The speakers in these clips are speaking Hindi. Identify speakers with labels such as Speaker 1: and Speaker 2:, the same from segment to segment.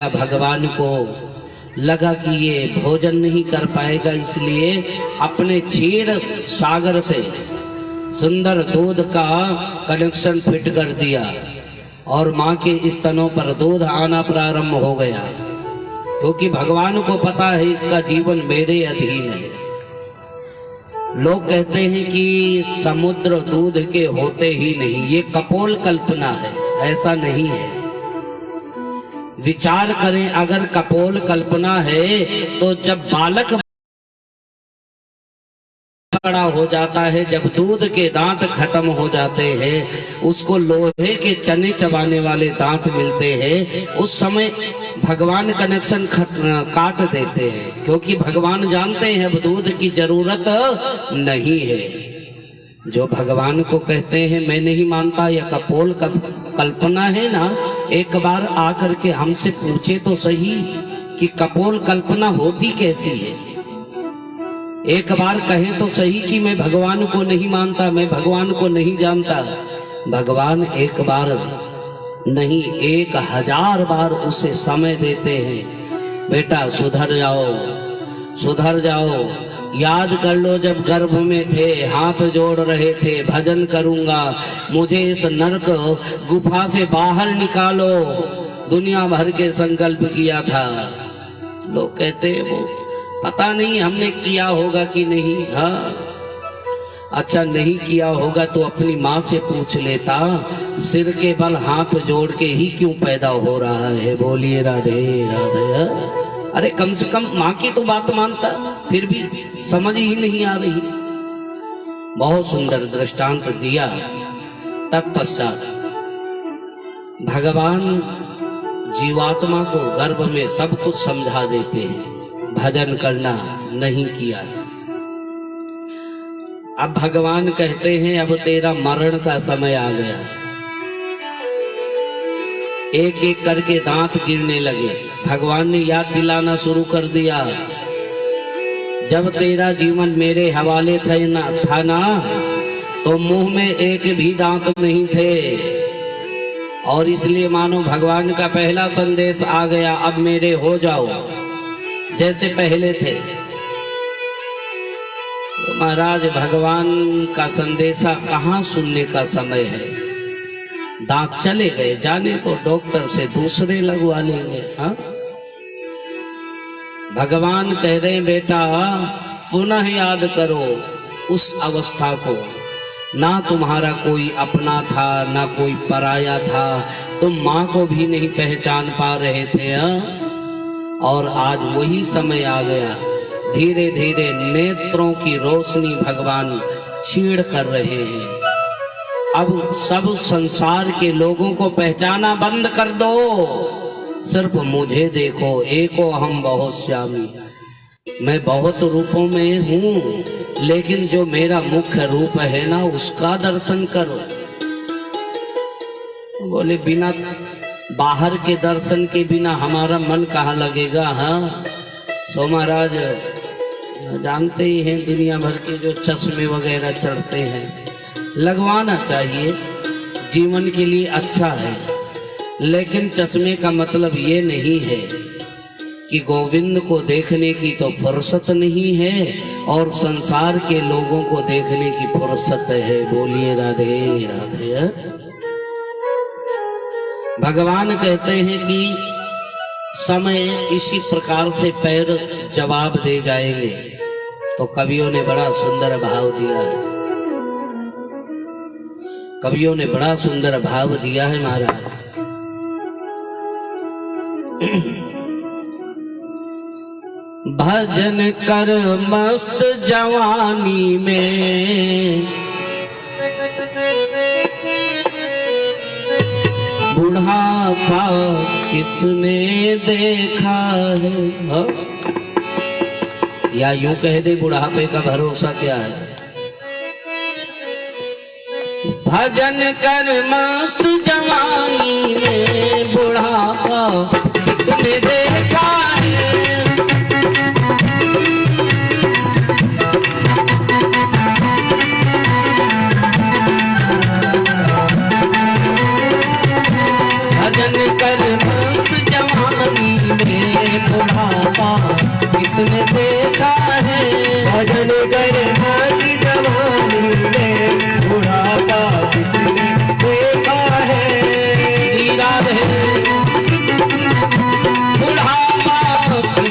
Speaker 1: भगवान को लगा कि ये भोजन नहीं कर पाएगा, इसलिए अपने क्षीर सागर से सुंदर दूध का कनेक्शन फिट कर दिया और माँ के स्तनों पर दूध आना प्रारंभ हो गया, क्योंकि भगवान को पता है इसका जीवन मेरे अधीन है। लोग कहते हैं कि समुद्र दूध के होते ही नहीं, ये कपोल कल्पना है, ऐसा नहीं है। विचार करें, अगर कपोल कल्पना है तो जब बालक बड़ा हो जाता है, जब दूध के दांत खत्म हो जाते हैं, उसको लोहे के चने चबाने वाले दांत मिलते हैं, उस समय भगवान कनेक्शन काट देते हैं, क्योंकि भगवान जानते हैं अब दूध की जरूरत नहीं है। जो भगवान को कहते हैं मैं नहीं मानता यह कपोल कल्पना है ना, एक बार आकर के हमसे पूछे तो सही कि कपोल कल्पना होती कैसी है। एक बार कहें तो सही कि मैं भगवान को नहीं मानता, मैं भगवान को नहीं जानता। भगवान एक बार नहीं 1000 बार उसे समय देते हैं, बेटा सुधर जाओ सुधर जाओ। याद कर लो जब गर्भ में थे, हाथ जोड़ रहे थे, भजन करूंगा, मुझे इस नरक गुफा से बाहर निकालो, दुनिया भर के संकल्प किया था। लोग कहते हैं वो पता नहीं हमने किया होगा कि नहीं। हाँ, अच्छा नहीं किया होगा तो अपनी माँ से पूछ लेता, सिर के बल हाथ जोड़ के ही क्यों पैदा हो रहा है। बोलिए राधे राधे। अरे कम से कम माँ की तो बात मानता, फिर भी समझ ही नहीं आ रही। बहुत सुंदर दृष्टांत दिया। तत्पश्चात भगवान जीवात्मा को गर्भ में सब कुछ समझा देते हैं, भजन करना नहीं किया। अब भगवान कहते हैं अब तेरा मरण का समय आ गया। एक एक करके दांत गिरने लगे। भगवान ने याद दिलाना शुरू कर दिया, जब तेरा जीवन मेरे हवाले था ना, तो मुंह में एक भी दांत नहीं थे, और इसलिए मानो भगवान का पहला संदेश आ गया, अब मेरे हो जाओ जैसे पहले थे। तो महाराज भगवान का संदेशा कहाँ सुनने का समय है। दांत चले गए, जाने तो डॉक्टर से दूसरे लगवा लेंगे। हाँ, भगवान कह रहे बेटा पुनः याद करो उस अवस्था को, ना तुम्हारा कोई अपना था ना कोई पराया था, तुम माँ को भी नहीं पहचान पा रहे थे। और आज वही समय आ गया, धीरे धीरे नेत्रों की रोशनी भगवान छीड़ कर रहे हैं। अब सब संसार के लोगों को पहचाना बंद कर दो, सिर्फ मुझे देखो, एको हम बहुत श्यामी। मैं बहुत रूपों में हूँ, लेकिन जो मेरा मुख्य रूप है ना, उसका दर्शन करो। बोले बिना बाहर के दर्शन के बिना हमारा मन कहाँ लगेगा। हाँ, सो महाराज जानते ही हैं दुनिया भर के जो चश्मे वगैरह चढ़ते हैं, लगवाना चाहिए, जीवन के लिए अच्छा है, लेकिन चश्मे का मतलब ये नहीं है कि गोविंद को देखने की तो फुर्सत नहीं है और संसार के लोगों को देखने की फुर्सत है। बोलिए राधे राधे। भगवान कहते हैं कि समय इसी प्रकार से पैर जवाब दे जाएंगे। तो कवियों ने बड़ा सुंदर भाव दिया है, कवियों ने बड़ा सुंदर भाव दिया है महाराज। भजन कर मस्त जवानी में, बुढ़ापा किसने देखा है। या यूं कह दे बुढ़ापे का भरोसा क्या है। भजन कर मस्त जवानी में, बुढ़ापा किसने देखा है। भजन कर मस्त जवानी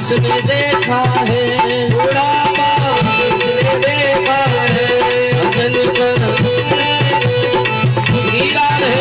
Speaker 1: किसने देखा है,
Speaker 2: बुढ़ापा किसने देखा है,
Speaker 1: भजन कर हीरा है।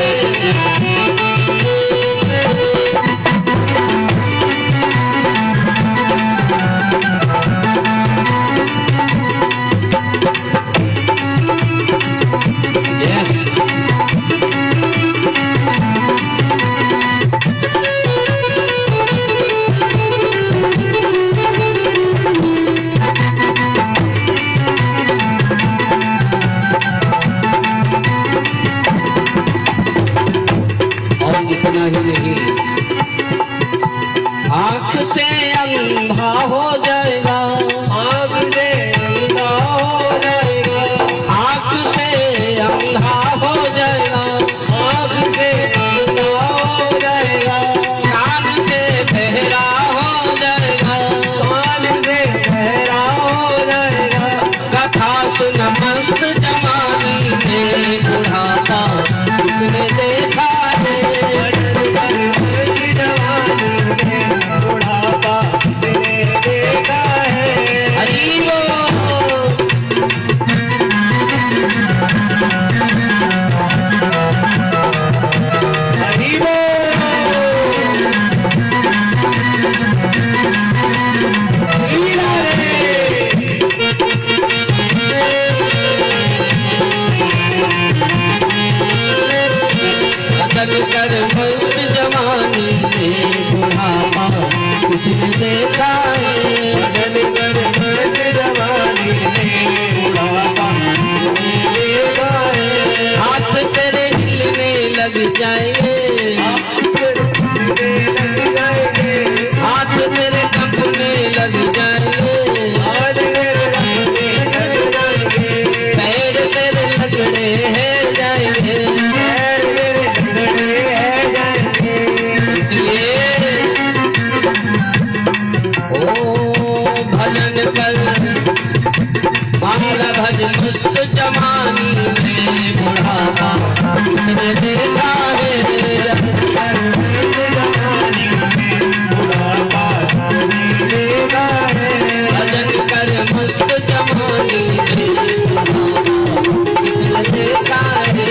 Speaker 1: इतना ही नहीं, आँख से अंधा हो जाएगा,
Speaker 2: आँख से अंधा हो जाएगा,
Speaker 1: आँख से अंधा हो जाएगा,
Speaker 2: आँख से अंधा हो जाएगा,
Speaker 1: कान से बहरा हो जाएगा,
Speaker 2: कान से बहरा हो जाएगा,
Speaker 1: कथा सुन मस्त जवानी में बुढ़ापा किसने देखा है,
Speaker 2: बुढ़ापा किसने देखा है,
Speaker 1: हरि बोल।
Speaker 2: हरि बोल। हीरा रे।
Speaker 1: भजन कर मस्त जवानी में बुढ़ापा किसने देखा है,
Speaker 2: भजन कर मस्त जवानी में बुढ़ापा किसने देखा है,
Speaker 1: हाथ तेरे हिलने लग जाएंगे,
Speaker 2: लग जाएंगे,
Speaker 1: हाथ तेरे कंपने लग जाएंगे,
Speaker 2: आज मेरे रंगे लग जाएंगे,
Speaker 1: पैर तेरे लगड़े है जाएंगे,
Speaker 2: पैर मेरे लगड़े है जाएंगे,
Speaker 1: इसलिए ओ भजन कर माला भज मस्त जवानी में बुढ़ापा किसने देखा है,
Speaker 2: जवानी में बुढ़ापा किसने देखा है,
Speaker 1: भजन कर मस्त जवानी में बुढ़ापा किसने देखा है,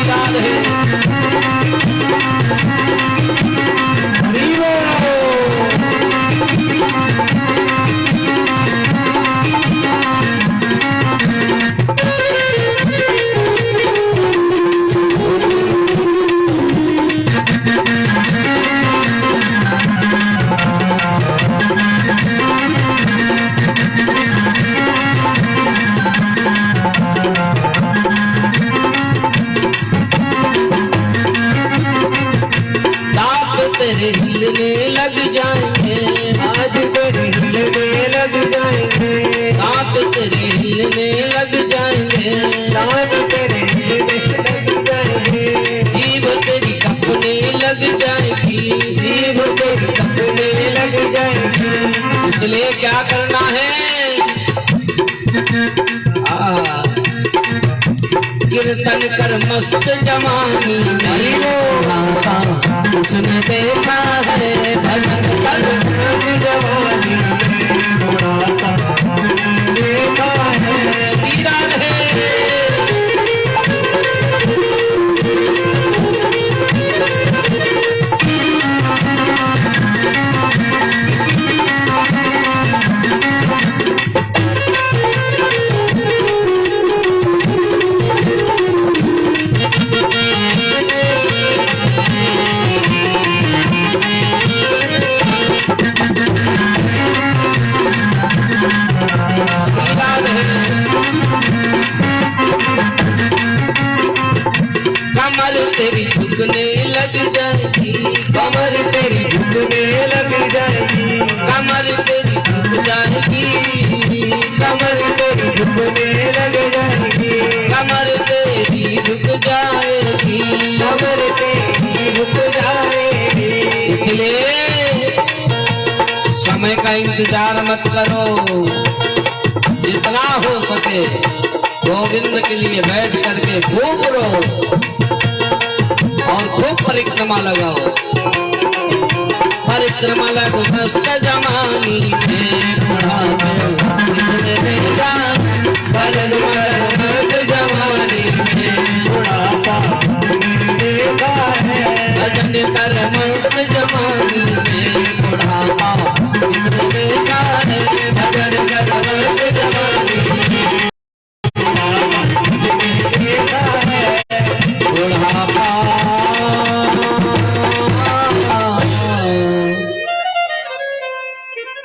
Speaker 1: याद है।
Speaker 2: हरि बोल।
Speaker 1: दांत तेरे हिलने लग जाएंगे,
Speaker 2: आज तेरे हिलने लग जाएंगे,
Speaker 1: दांत तेरे हिलने लग जाएंगे,
Speaker 2: दांत तेरे हिलने लग जाएंगे,
Speaker 1: जीभ तेरी कपने लग जाएगी,
Speaker 2: जीभ तेरी कपने लग जाएंगी,
Speaker 1: इसलिए क्या करना है, कीर्तन कर मस्त जवानी में बुढ़ापा उसने देखा है, भजन कर
Speaker 2: जवानी में बुढ़ापा किसने देखा है,
Speaker 1: हीरा है। कमर तेरी झुकने लग जाएगी,
Speaker 2: कमर तेरी झुकने लग जाएगी,
Speaker 1: कमर तेरी झुक जाएगी,
Speaker 2: कमर तेरी झुकने लग जाएगी,
Speaker 1: कमर तेरी झुक जाएगी,
Speaker 2: कमर तेरी झुक जाएगी,
Speaker 1: इसलिए समय का इंतजार मत करो, जितना हो सके गोविंद के लिए बैठ करके खूब रो और खूब परिक्रमा लगाओ। विक्रम लग मस्त जवानी में बुढ़ापे किसने देखा है भजन मलक मस्त जवानी में
Speaker 2: बुढ़ापा देखा है
Speaker 1: भजन कर मस्त जवानी में बुढ़ापा किसने देखा है भजन कर मस्त जवानी में
Speaker 2: देखा है
Speaker 1: बुढ़ापा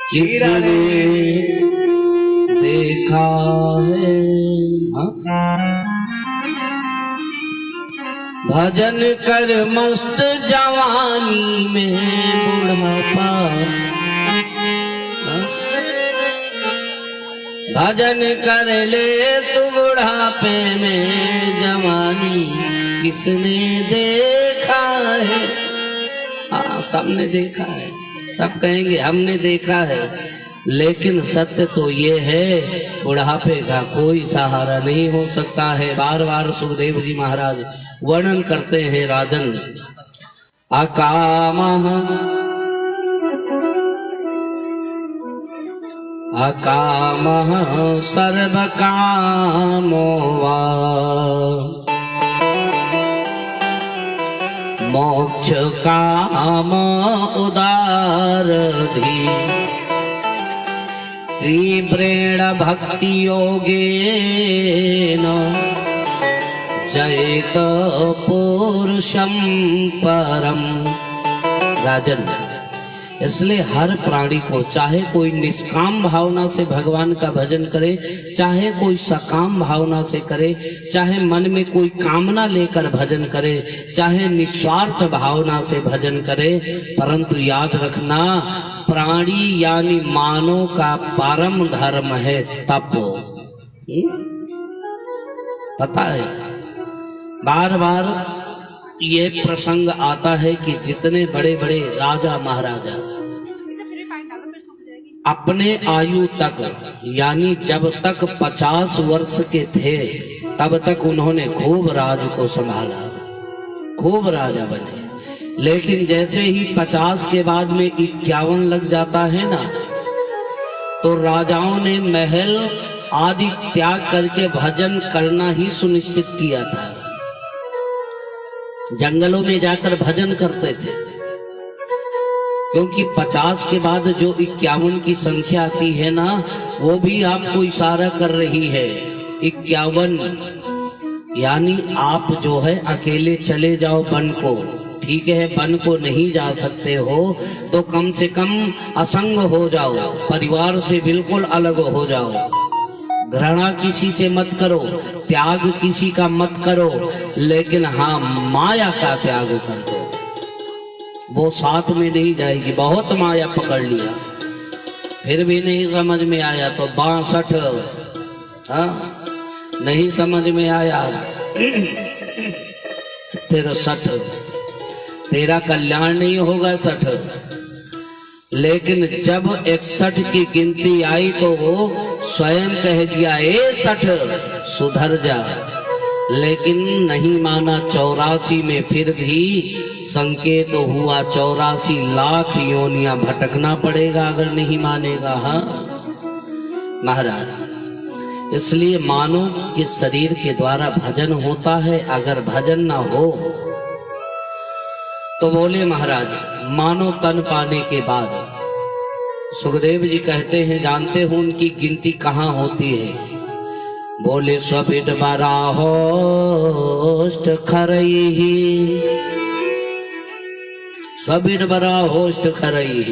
Speaker 1: किसने देखा है भजन कर मस्त जवानी में बुढ़ापा भजन कर ले तू बुढ़ापे में जवानी किसने देखा है। हाँ सबने देखा है, सब कहेंगे हमने देखा है, लेकिन सत्य तो ये है बुढ़ापे का कोई सहारा नहीं हो सकता है। बार बार सुखदेव जी महाराज वर्णन करते हैं राजन अकामः अकामः सर्वकामो वा मोक्ष काम उदारधि तीव्रेण भक्ति योगेन जयत पुरुषं परम। राजन इसलिए हर प्राणी को चाहे कोई निष्काम भावना से भगवान का भजन करे, चाहे कोई सकाम भावना से करे, चाहे मन में कोई कामना लेकर भजन करे, चाहे निस्वार्थ भावना से भजन करे, परंतु याद रखना प्राणी यानी मानव का परम धर्म है तप। पता है बार बार ये प्रसंग आता है कि जितने बड़े बड़े राजा महाराजा अपने आयु तक यानी जब तक 50 वर्ष के थे तब तक उन्होंने खूब राज को संभाला, खूब राजा बने। लेकिन जैसे ही 50 के बाद में 51 लग जाता है ना, तो राजाओं ने महल आदि त्याग करके भजन करना ही सुनिश्चित किया था। जंगलों में जाकर भजन करते थे, क्योंकि 50 के बाद जो 51 की संख्या आती है ना, वो भी आपको इशारा कर रही है 51, यानी आप जो है अकेले चले जाओ वन को। ठीक है वन को नहीं जा सकते हो तो कम से कम असंग हो जाओ, परिवार से बिल्कुल अलग हो जाओ, घृणा किसी से मत करो, त्याग किसी का मत करो, लेकिन हाँ माया का त्याग कर दो, वो साथ में नहीं जाएगी। बहुत माया पकड़ लिया फिर भी नहीं समझ में आया तो 62, नहीं समझ में आया 63, तेरा कल्याण नहीं होगा 60। लेकिन जब 61 की गिनती आई तो वो स्वयं कह दिया 60 सुधर जा, लेकिन नहीं माना। 84 में फिर भी संकेत हुआ 84 लाख योनियां भटकना पड़ेगा अगर नहीं मानेगा। हाँ महाराज, इसलिए मानो कि शरीर के द्वारा भजन होता है, अगर भजन ना हो तो बोले महाराज मानो तन पाने के बाद। सुखदेव जी कहते हैं जानते हो उनकी गिनती कहाँ होती है? बोले स्विट बराहोष्ट खरई, स्विट बराहोष्ट खरई।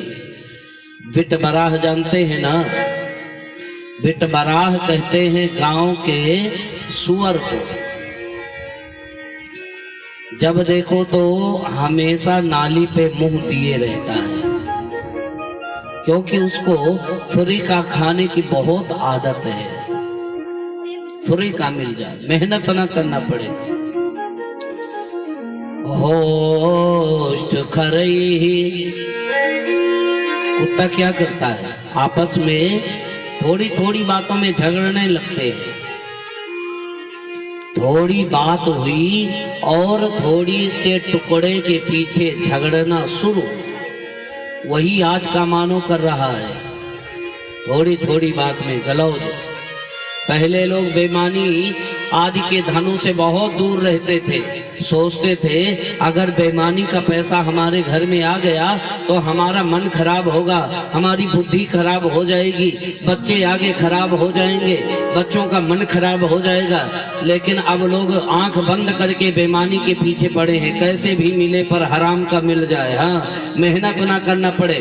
Speaker 1: विट बराह जानते हैं ना, विट बराह कहते हैं गांव के सुअर को। जब देखो तो हमेशा नाली पे मुंह दिए रहता है, क्योंकि उसको फ्री का खाने की बहुत आदत है। फ्री का मिल जाए, मेहनत ना करना पड़े। होस्ट खरई, कुत्ता क्या करता है? आपस में थोड़ी थोड़ी बातों में झगड़ने लगते हैं। थोड़ी बात हुई और थोड़ी से टुकड़े के पीछे झगड़ना शुरू। वही आज का मानो कर रहा है। थोड़ी थोड़ी बात में गलौज। पहले लोग बेईमानी आदि के धनों से बहुत दूर रहते थे, सोचते थे अगर बेईमानी का पैसा हमारे घर में आ गया तो हमारा मन खराब होगा, हमारी बुद्धि खराब हो जाएगी, बच्चे आगे खराब हो जाएंगे, बच्चों का मन खराब हो जाएगा। लेकिन अब लोग आंख बंद करके बेईमानी के पीछे पड़े हैं, कैसे भी मिले पर हराम का मिल जाए। हाँ, मेहनत ना करना पड़े।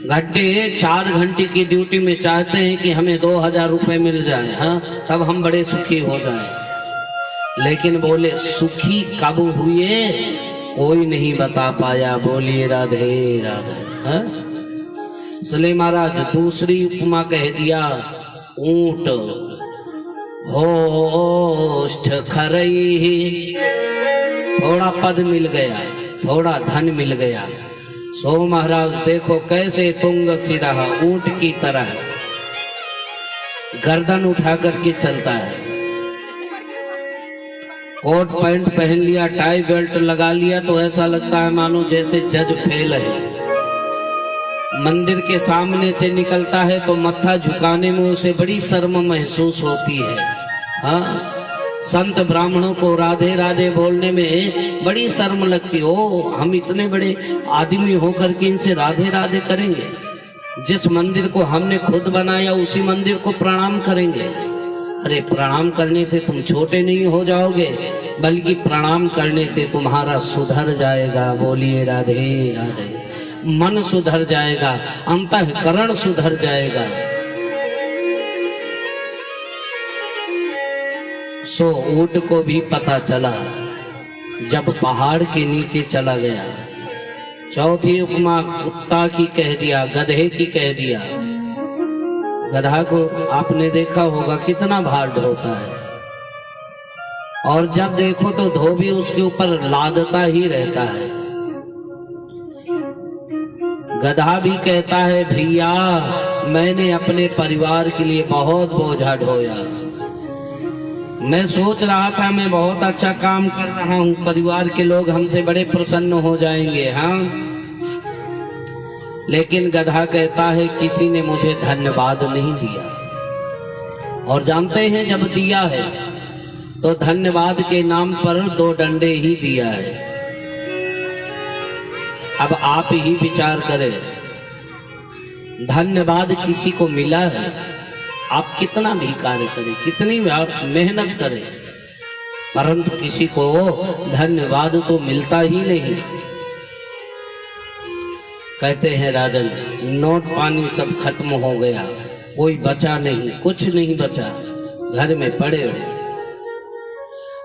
Speaker 1: घंटे 4 घंटे की ड्यूटी में चाहते हैं कि हमें 2000 रुपए मिल जाए, हाँ, तब हम बड़े सुखी हो जाएं। लेकिन बोले सुखी कब हुए कोई नहीं बता पाया। बोलिए राधे राधे। हाँ? इसलिए महाराज दूसरी उपमा कह दिया, ऊंट होष्ठ खरई। थोड़ा पद मिल गया, थोड़ा धन मिल गया, सो महाराज देखो कैसे तुंग सिरा ऊंट की तरह गर्दन उठा करके चलता है। कोट पैंट पहन लिया, टाई बेल्ट लगा लिया तो ऐसा लगता है मानो जैसे जज फेल है। मंदिर के सामने से निकलता है तो मत्था झुकाने में उसे बड़ी शर्म महसूस होती है। हाँ, संत ब्राह्मणों को राधे राधे बोलने में बड़ी शर्म लगती हो। हम इतने बड़े आदमी होकर के इनसे राधे राधे करेंगे? जिस मंदिर को हमने खुद बनाया उसी मंदिर को प्रणाम करेंगे? अरे प्रणाम करने से तुम छोटे नहीं हो जाओगे, बल्कि प्रणाम करने से तुम्हारा सुधर जाएगा। बोलिए राधे राधे। मन सुधर जाएगा, अंतःकरण सुधर जाएगा। सो ऊंट को भी पता चला जब पहाड़ के नीचे चला गया। चौथी उपमा कुत्ता की कह दिया, गधे की कह दिया। गधा को आपने देखा होगा कितना भार ढोता है, और जब देखो तो धोबी उसके ऊपर लादता ही रहता है। गधा भी कहता है भैया मैंने अपने परिवार के लिए बहुत बोझा ढोया, मैं सोच रहा था मैं बहुत अच्छा काम कर रहा हूँ, परिवार के लोग हमसे बड़े प्रसन्न हो जाएंगे। हाँ, लेकिन गधा कहता है किसी ने मुझे धन्यवाद नहीं दिया। और जानते हैं जब दिया है तो धन्यवाद के नाम पर 2 डंडे ही दिया है। अब आप ही विचार करें, धन्यवाद किसी को मिला है, आप कितना भी कार्य करें, कितनी भी आप मेहनत करें, परंतु किसी को धन्यवाद तो मिलता ही नहीं। कहते हैं राजन नोट पानी सब खत्म हो गया, कोई बचा नहीं, कुछ नहीं बचा, घर में पड़े हो,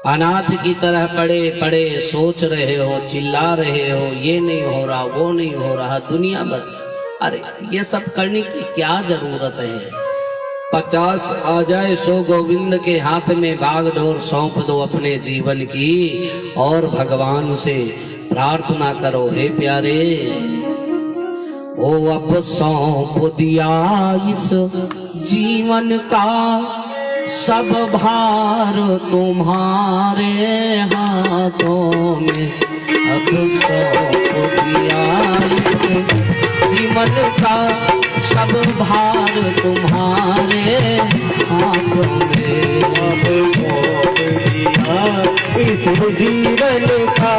Speaker 1: अनाथ की तरह पड़े पड़े सोच रहे हो, चिल्ला रहे हो, ये नहीं हो रहा, वो नहीं हो रहा, दुनिया भर। अरे ये सब करने की क्या जरूरत है? 50 आ जाए सो गोविंद के हाथ में बागडोर सौंप दो अपने जीवन की, और भगवान से प्रार्थना करो हे प्यारे ओ अब सौंप दिया इस जीवन का सब भार तुम्हारे हाथों में, अब सौंप दिया इस जीवन का सब भार तुम्हारे हाथों में,
Speaker 2: अब सौंप दिया इस जीवन का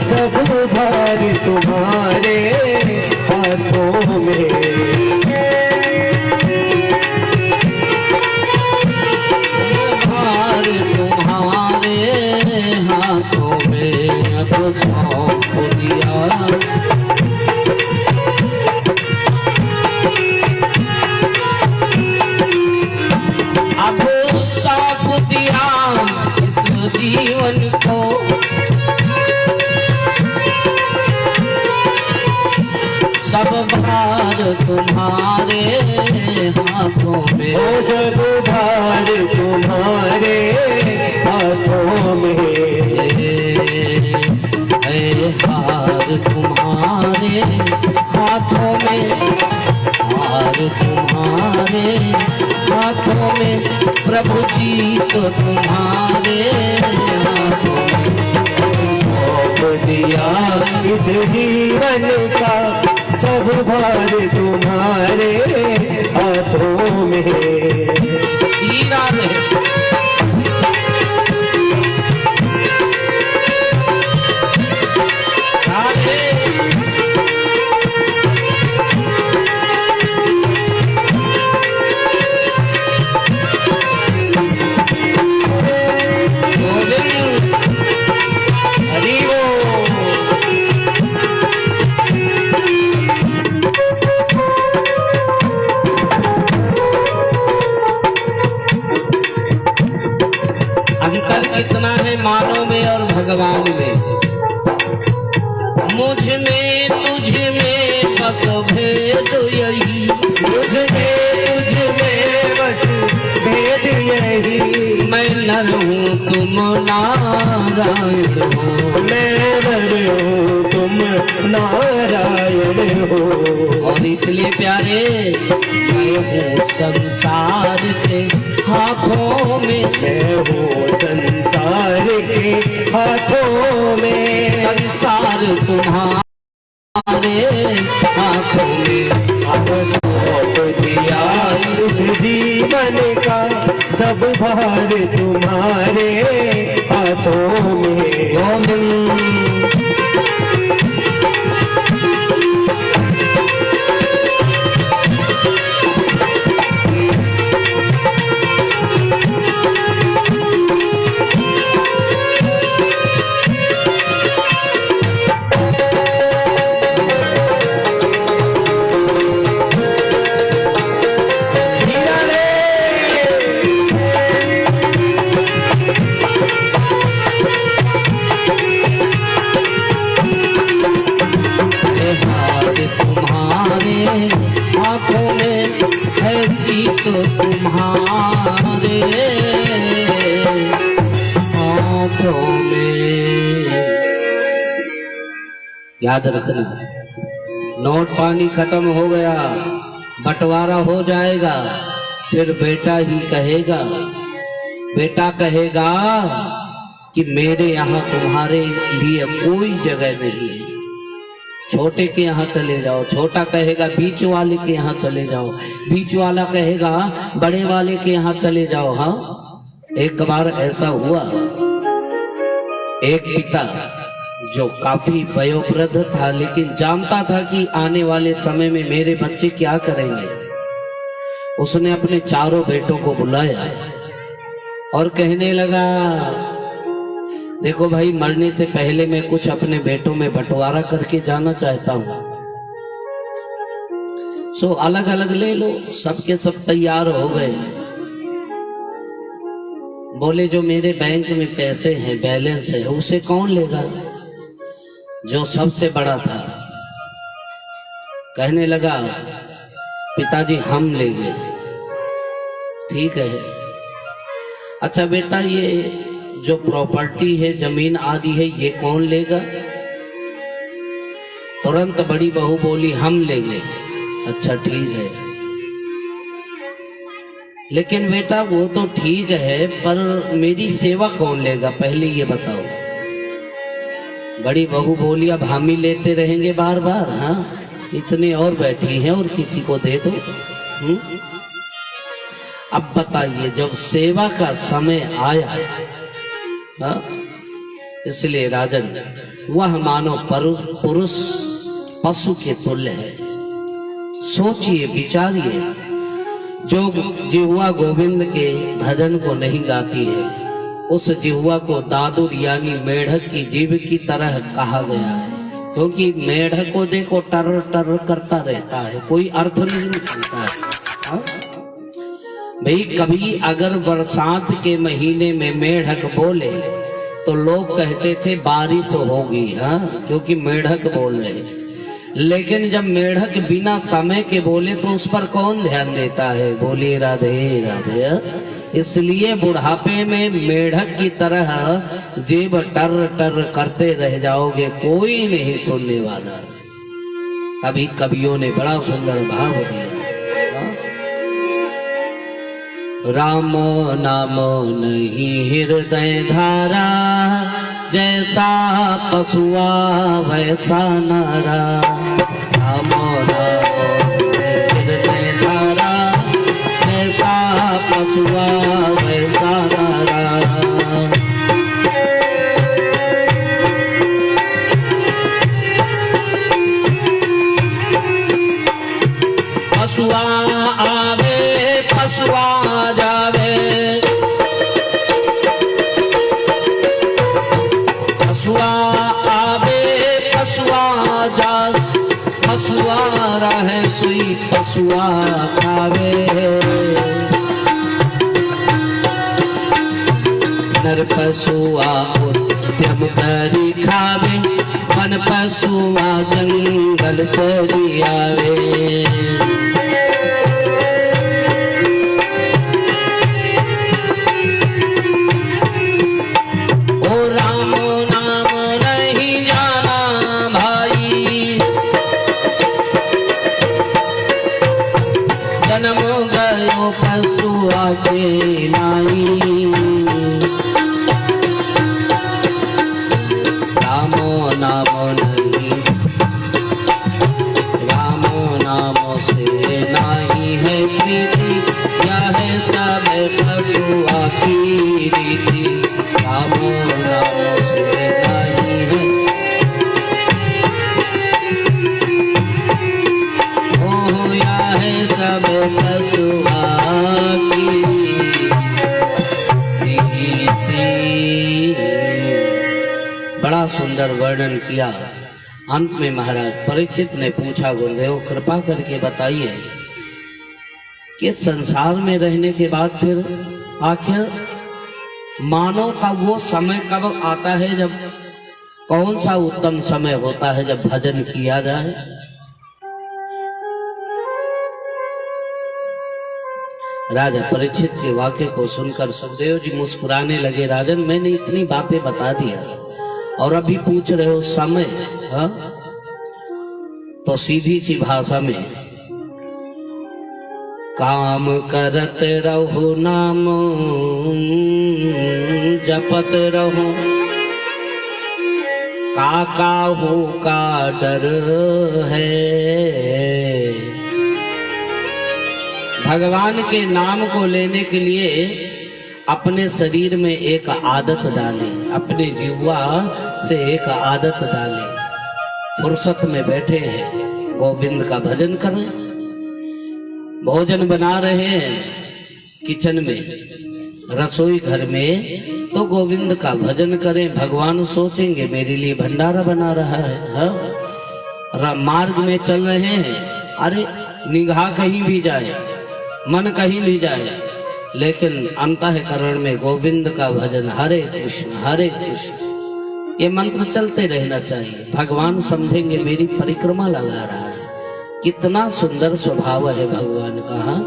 Speaker 2: सब भार तुम्हारे हाथों में,
Speaker 1: भार तुम्हारे हाथों में, अब सौंप दिया। जीवन को सब भार तुम्हारे हाथों में,
Speaker 2: ओ सब भार तुम्हारे हाथों में,
Speaker 1: है हार तुम्हारे हाथों में, हार तुम्हारे हाथों में, प्रभु जी तो तुम्हारे हाथों में,
Speaker 2: सौंप दिया इस जीवन का, सब भार तुम्हारे हाथों में।
Speaker 1: राधे कितना है मानव में और भगवान में, मुझ में तुझ में बस भेद यही,
Speaker 2: मुझ में तुझ में बस भेद यही,
Speaker 1: मैं नर हूँ तुम नारायण हो,
Speaker 2: मैं नर हूँ तुम नारायण हो।
Speaker 1: और इसलिए प्यारे मैं हूँ संसार के हाथों में,
Speaker 2: मैं हूँ संसार के हाथों में,
Speaker 1: संसार तुम्हारे हाथों में,
Speaker 2: अब सौंप दिया इस जीवन का, सब भार तुम्हारे हाथों में।
Speaker 1: गोविंद तुम्हारे हाथों में। याद रखना, नोट पानी खत्म हो गया, बंटवारा हो जाएगा, फिर बेटा ही कहेगा, बेटा कहेगा कि मेरे यहाँ तुम्हारे लिए कोई जगह नहीं है, छोटे के यहाँ चले जाओ, छोटा कहेगा बीच वाले के यहाँ चले जाओ, बीच वाला कहेगा बड़े वाले के यहाँ चले जाओ। हाँ, एक बार ऐसा हुआ, एक पिता जो काफी वयोवृद्ध था लेकिन जानता था कि आने वाले समय में मेरे बच्चे क्या करेंगे, उसने अपने चारों बेटों को बुलाया और कहने लगा, देखो भाई, मरने से पहले मैं कुछ अपने बेटों में बंटवारा करके जाना चाहता हूं, सो अलग अलग ले लो। सबके सब तैयार हो गए। बोले जो मेरे बैंक में पैसे हैं, बैलेंस है, उसे कौन लेगा? जो सबसे बड़ा था कहने लगा, पिताजी हम लेंगे। ठीक है, अच्छा बेटा, ये जो प्रॉपर्टी है, जमीन आदि है, ये कौन लेगा? तुरंत बड़ी बहू बोली, हम लेंगे। अच्छा ठीक है, लेकिन बेटा वो तो ठीक है, पर मेरी सेवा कौन लेगा, पहले ये बताओ। बड़ी बहू बोली, अब हम ही लेते रहेंगे बार बार? हाँ, इतने और बैठी हैं और किसी को दे दो। अब बताइए, जब सेवा का समय आया, हाँ, इसलिए राजन, वह मानो पुरुष पशु के तुल्य है। सोचिए, विचारिए, जो जिह्वा गोविंद के भजन को नहीं गाती है, उस जिह्वा को दादुर यानी मेढक की जीभ की तरह कहा गया है, क्योंकि मेढक को देखो टर टर करता रहता है, कोई अर्थ नहीं निकलता है। हाँ? भाई, कभी अगर बरसात के महीने में मेढक बोले तो लोग कहते थे बारिश होगी, हाँ, क्योंकि मेढक बोल रहे। लेकिन जब मेढक बिना समय के बोले तो उस पर कौन ध्यान देता है? बोलिए राधे राधे। इसलिए बुढ़ापे में मेढक की तरह जीभ टर टर करते रह जाओगे, कोई नहीं सुनने वाला। कभी कवियों ने बड़ा सुंदर भाव दिया, राम नाम नहीं हृदय धारा, जैसा पशुआ वैसा नरा, रामो रामो गिरते धारा, जैसा पशुआ वैसा नरा। पशुआ आवे पशुआ जावे, पशुआ आवे पशुआ जावे, पशुआ रहे सुई पशुआ खावे। नर पशुआ उद्यम करी खावे, वन पशुआ जंगल चली आवे। जन्म गयो पशुआ के नाई, रामो नामो नहीं, रामो नामो से नहीं है प्रीति, यह है सब पशुआ की रीति। रामो नामो से नहीं है, ओ यह है सब पशुआ की रीति। बड़ा सुंदर वर्णन किया। अंत में महाराज परीक्षित ने पूछा, गुरुदेव कृपा करके बताइए कि संसार में रहने के बाद फिर आखिर मानव का वो समय कब आता है, जब कौन सा उत्तम समय होता है जब भजन किया जाए? राजा परीक्षित के वाक्य को सुनकर सुखदेव जी मुस्कुराने लगे। राजन, मैंने इतनी बातें बता दिया और अभी पूछ रहे हो समय? हा? तो सीधी सी भाषा में, काम करत रहो नाम जपत रहो, काका हो का डर है। भगवान के नाम को लेने के लिए अपने शरीर में एक आदत डालें, अपने जीवा से एक आदत डालें। फुर्सत में बैठे हैं, गोविंद का भजन करें। भोजन बना रहे हैं किचन में, रसोई घर में, तो गोविंद का भजन करें। भगवान सोचेंगे मेरे लिए भंडारा बना रहा है। हाँ? मार्ग में चल रहे हैं, अरे निगाह कहीं भी जाए, मन कहीं भी जाए, लेकिन अंतःकरण में गोविंद का भजन, हरे कृष्ण ये मंत्र चलते रहना चाहिए। भगवान समझेंगे मेरी परिक्रमा लगा रहा है, कितना सुंदर स्वभाव है भगवान का। हाँ?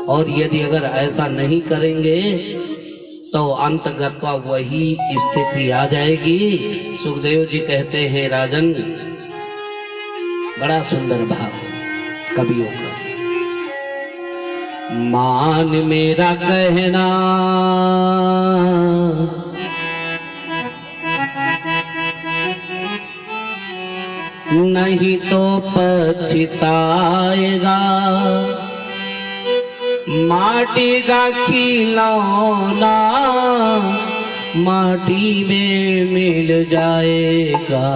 Speaker 1: और यदि अगर ऐसा नहीं करेंगे तो अंतगत्वा वही स्थिति आ जाएगी। सुखदेव जी कहते हैं, राजन बड़ा सुंदर भाव कवियों का, मान मेरा कहना नहीं तो पछताएगा, माटी का खिलौना माटी में मिल जाएगा।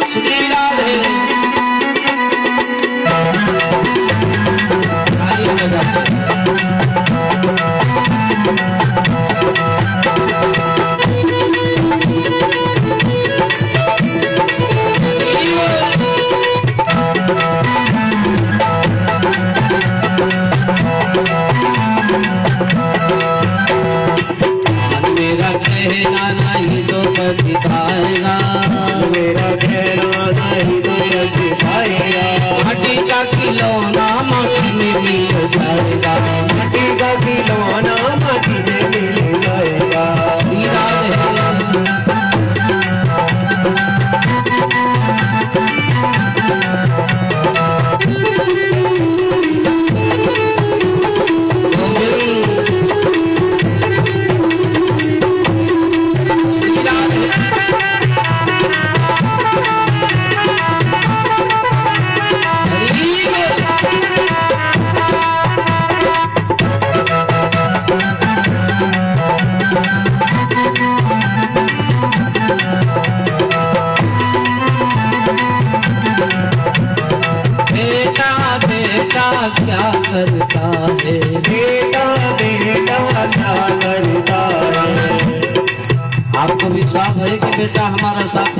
Speaker 1: श्री राधे मेरा कहना नहीं तो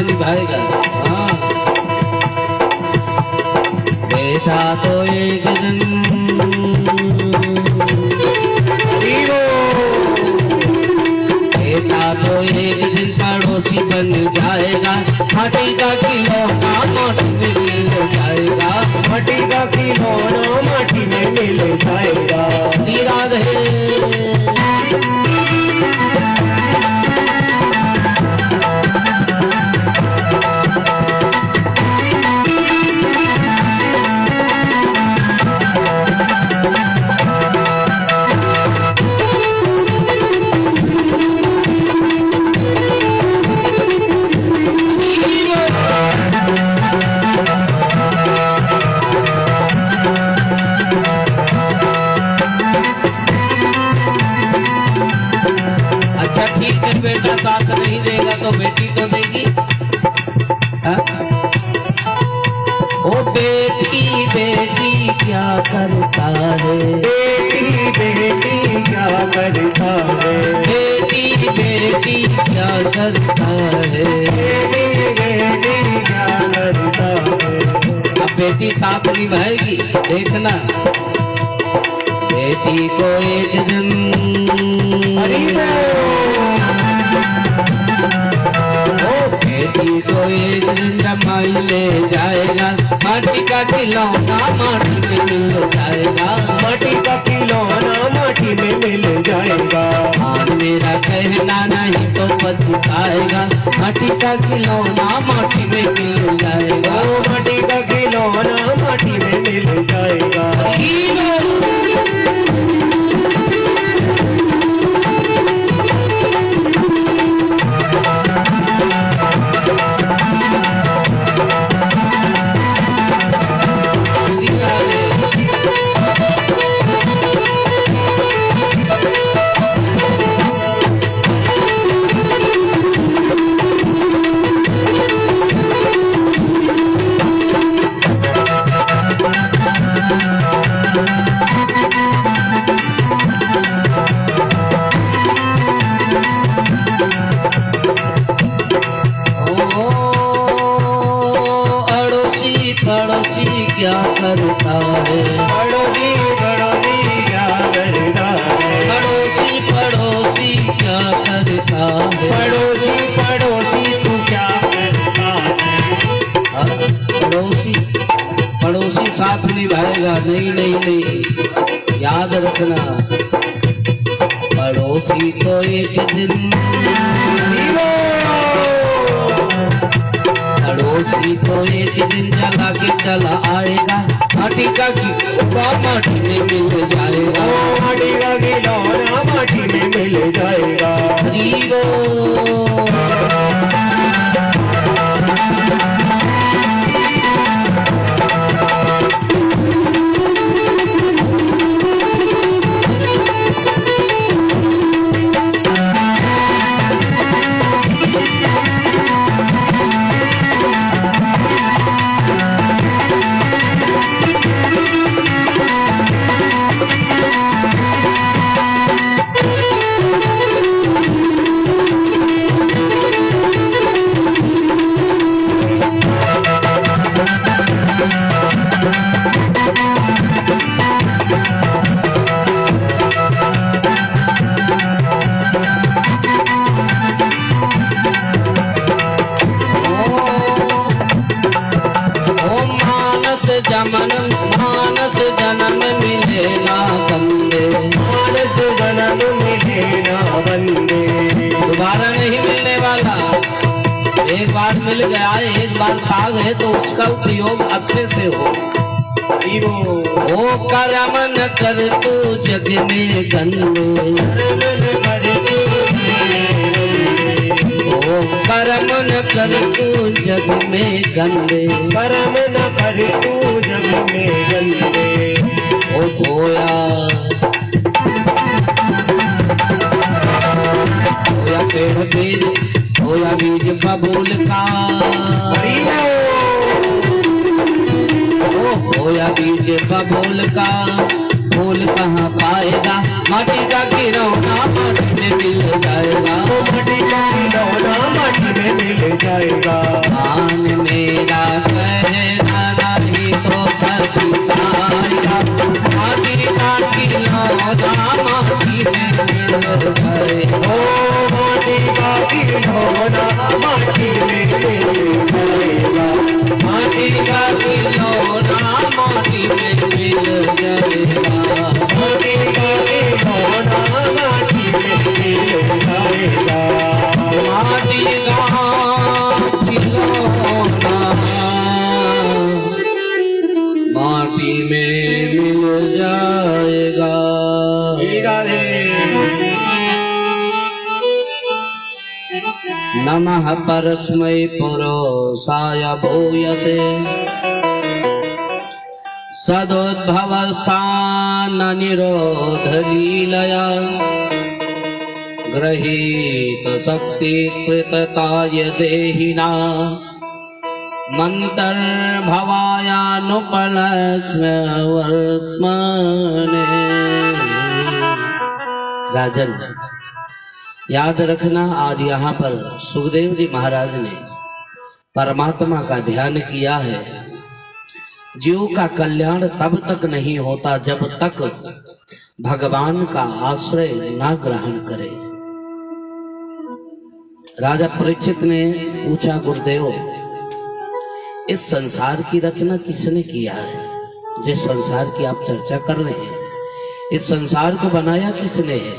Speaker 1: निभाएगा। हाँ बेटा तो एक दिन बेटा तो एक दिन पड़ोसी बन जाएगा, माटी का खिलौना माटी में मिल जाएगा,
Speaker 2: माटी का खिलौना माटी में मिल जाएगा।
Speaker 1: श्री राधे। बेटा साथ नहीं देगा तो बेटी तो देगी। ओ बेटी बेटी क्या करता है,
Speaker 2: बेटी बेटी क्या करता है,
Speaker 1: बेटी बेटी क्या करता है,
Speaker 2: बेटी बेटी क्या करता है।
Speaker 1: अब बेटी साथ निभाएगी, देखना। बेटी को एक दिन बेटी को एक दिन जमाई ले जाएगा, माटी का खिलौना माटी में मिल जाएगा,
Speaker 2: माटी का खिलौना माटी में मिल जाएगा।
Speaker 1: आज मेरा कहना नहीं तो पछताएगा, माटी का खिलौना माटी में मिल जाएगा,
Speaker 2: माटी का खिलौना माटी में मिल जाएगा।
Speaker 1: पड़ोसी क्या करता है,
Speaker 2: पड़ोसी पड़ोसी क्या करता है,
Speaker 1: पड़ोसी पड़ोसी क्या करता है,
Speaker 2: पड़ोसी पड़ोसी तू क्या करता है।
Speaker 1: पड़ोसी पड़ोसी साथ निभाएगा। नहीं नहीं नहीं, याद रखना। पड़ोसी तो एक दिन पड़ोसी तो एक दिन जला के चला आएगा, माटी का खिलौना माटी में मिल जाएगा,
Speaker 2: माटी का खिलौना माटी में मिल जाएगा। मानस जन्म मिले ना बंदे,
Speaker 1: मानस जन्म मिले ना बंदे,
Speaker 2: दोबारा नहीं मिलने वाला।
Speaker 1: एक बार मिल गया, एक बार पा गए तो उसका उपयोग अच्छे से हो। ओ कर्म न कर तू जग में गंदे, ओ कर्म न कर तू जग में गंदे,
Speaker 2: कर्म न कर तू जग में गंदे।
Speaker 1: ओ बोया पेड़ बीज होया बीज बबूल का, ओ होया बीज बबूल का, फूल कहाँ पाएगा माटी का खिलौना माटी में मिल जाएगा,
Speaker 2: माटी का खिलौना माटी में मिल जाएगा।
Speaker 1: मान मेरा कहना नहीं तो पछताएगा, माटी का खिलौना माटी में मिल जाएगा।
Speaker 2: ओ माटी का खिलौना माटी में मिल जाएगा।
Speaker 1: माटी का खिलौना माटी में मिल जाएगा,
Speaker 2: माटी का खिलौना माटी में मिल जाएगा।
Speaker 1: माटी का खिलौना माटी में मिल जाएगा।
Speaker 2: राधे
Speaker 1: नमः परस्मै पुरुषाय भूयसे सदोद्भवस्थान निरोध लीलया गृहीत शक्ति कृतताय देहिना मन्तर्भवायानुपलक्ष्मवर्त्मने। राजन, याद रखना, आज यहाँ पर सुखदेव जी महाराज ने परमात्मा का ध्यान किया है। जीव का कल्याण तब तक नहीं होता जब तक भगवान का आश्रय ना ग्रहण करे। राजा परीक्षित ने पूछा, गुरुदेव इस संसार की रचना किसने किया है? जिस संसार की आप चर्चा कर रहे हैं, इस संसार को बनाया किसने है?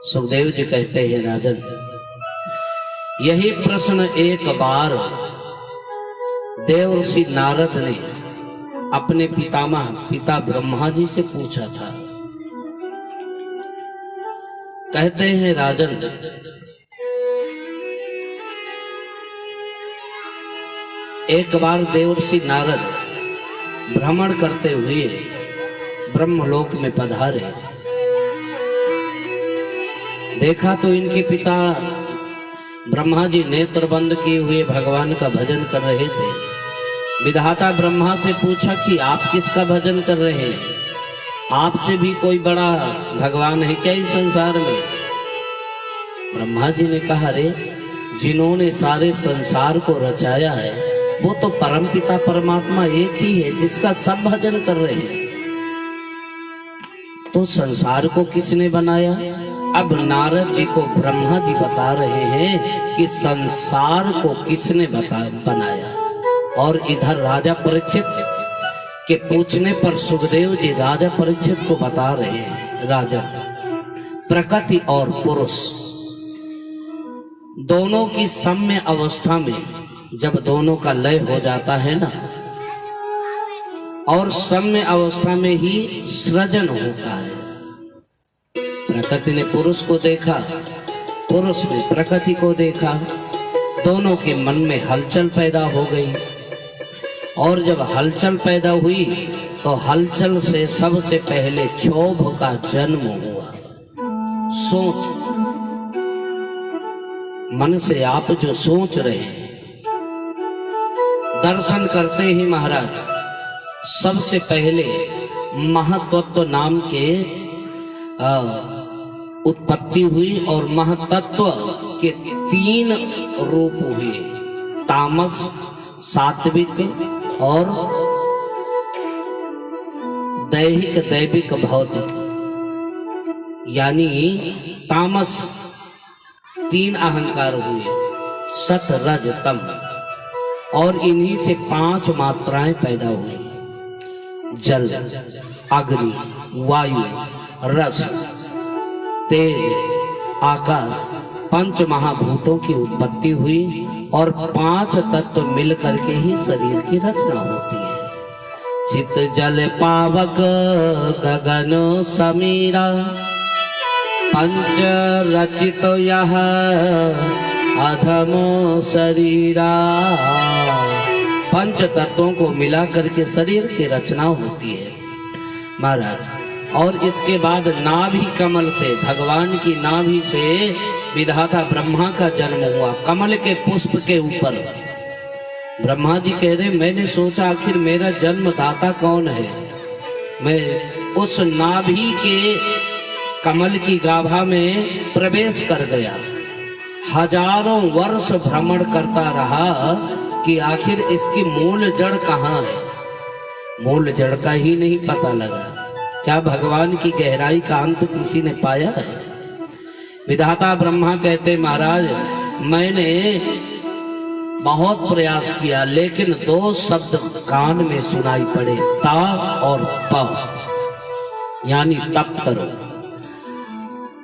Speaker 1: सुखदेव जी कहते हैं, राजन यही प्रश्न एक बार देवर्षि नारद ने अपने पिता ब्रह्मा जी से पूछा था। कहते हैं, राजन एक बार देवर्षि नारद भ्रमण करते हुए ब्रह्मलोक में पधारे। देखा तो इनके पिता ब्रह्मा जी नेत्र बंद किए हुए भगवान का भजन कर रहे थे। विधाता ब्रह्मा से पूछा कि आप किसका भजन कर रहे हैं? आपसे भी कोई बड़ा भगवान है क्या इस संसार में? ब्रह्मा जी ने कहा, अरे जिन्होंने सारे संसार को रचाया है वो तो परमपिता परमात्मा एक ही है जिसका सब भजन कर रहे हैं। तो संसार को किसने बनाया? अब नारद जी को ब्रह्मा जी बता रहे हैं कि संसार को किसने बनाया। और इधर राजा परीक्षित के पूछने पर सुखदेव जी राजा परीक्षित को बता रहे हैं, राजा प्रकृति और पुरुष दोनों की साम्य अवस्था में जब दोनों का लय हो जाता है ना, और साम्य अवस्था में ही सृजन होता है। प्रकृति ने पुरुष को देखा, पुरुष ने प्रकृति को देखा, दोनों के मन में हलचल पैदा हो गई। और जब हलचल पैदा हुई तो हलचल से सबसे पहले क्षोभ का जन्म हुआ। सोच, मन से आप जो सोच रहे हैं, दर्शन करते ही महाराज सबसे पहले महतत्व नाम के उत्पत्ति हुई और महतत्व के 3 रूप हुए, तामस, सात्विक और दैहिक दैविक भौतिक। यानी तामस 3 अहंकार हुए, सत रज तम, और इन्हीं से 5 मात्राएं पैदा हुई, जल, अग्नि, वायु, रस, तेज, आकाश। 5 महाभूतों की उत्पत्ति हुई और 5 तत्व मिलकर के ही शरीर की रचना होती है। चित जल पावक गगन समीरा, पंच रचित यह अधम शरीरा। 5 तत्वों को मिला करके शरीर की रचना होती है महाराज। और इसके बाद नाभि कमल से, भगवान की नाभि से विधाता ब्रह्मा का जन्म हुआ। कमल के पुष्प के ऊपर ब्रह्मा जी कह रहे, मैंने सोचा आखिर मेरा जन्मदाता कौन है। मैं उस नाभि के कमल की गाभा में प्रवेश कर गया। हजारों वर्ष भ्रमण करता रहा कि आखिर इसकी मूल जड़ कहाँ है। मूल जड़ का ही नहीं पता लगा। क्या भगवान की गहराई का अंत किसी ने पाया है? विधाता ब्रह्मा कहते, महाराज मैंने बहुत प्रयास किया, लेकिन दो शब्द कान में सुनाई पड़े, ता और प, यानी तप करो।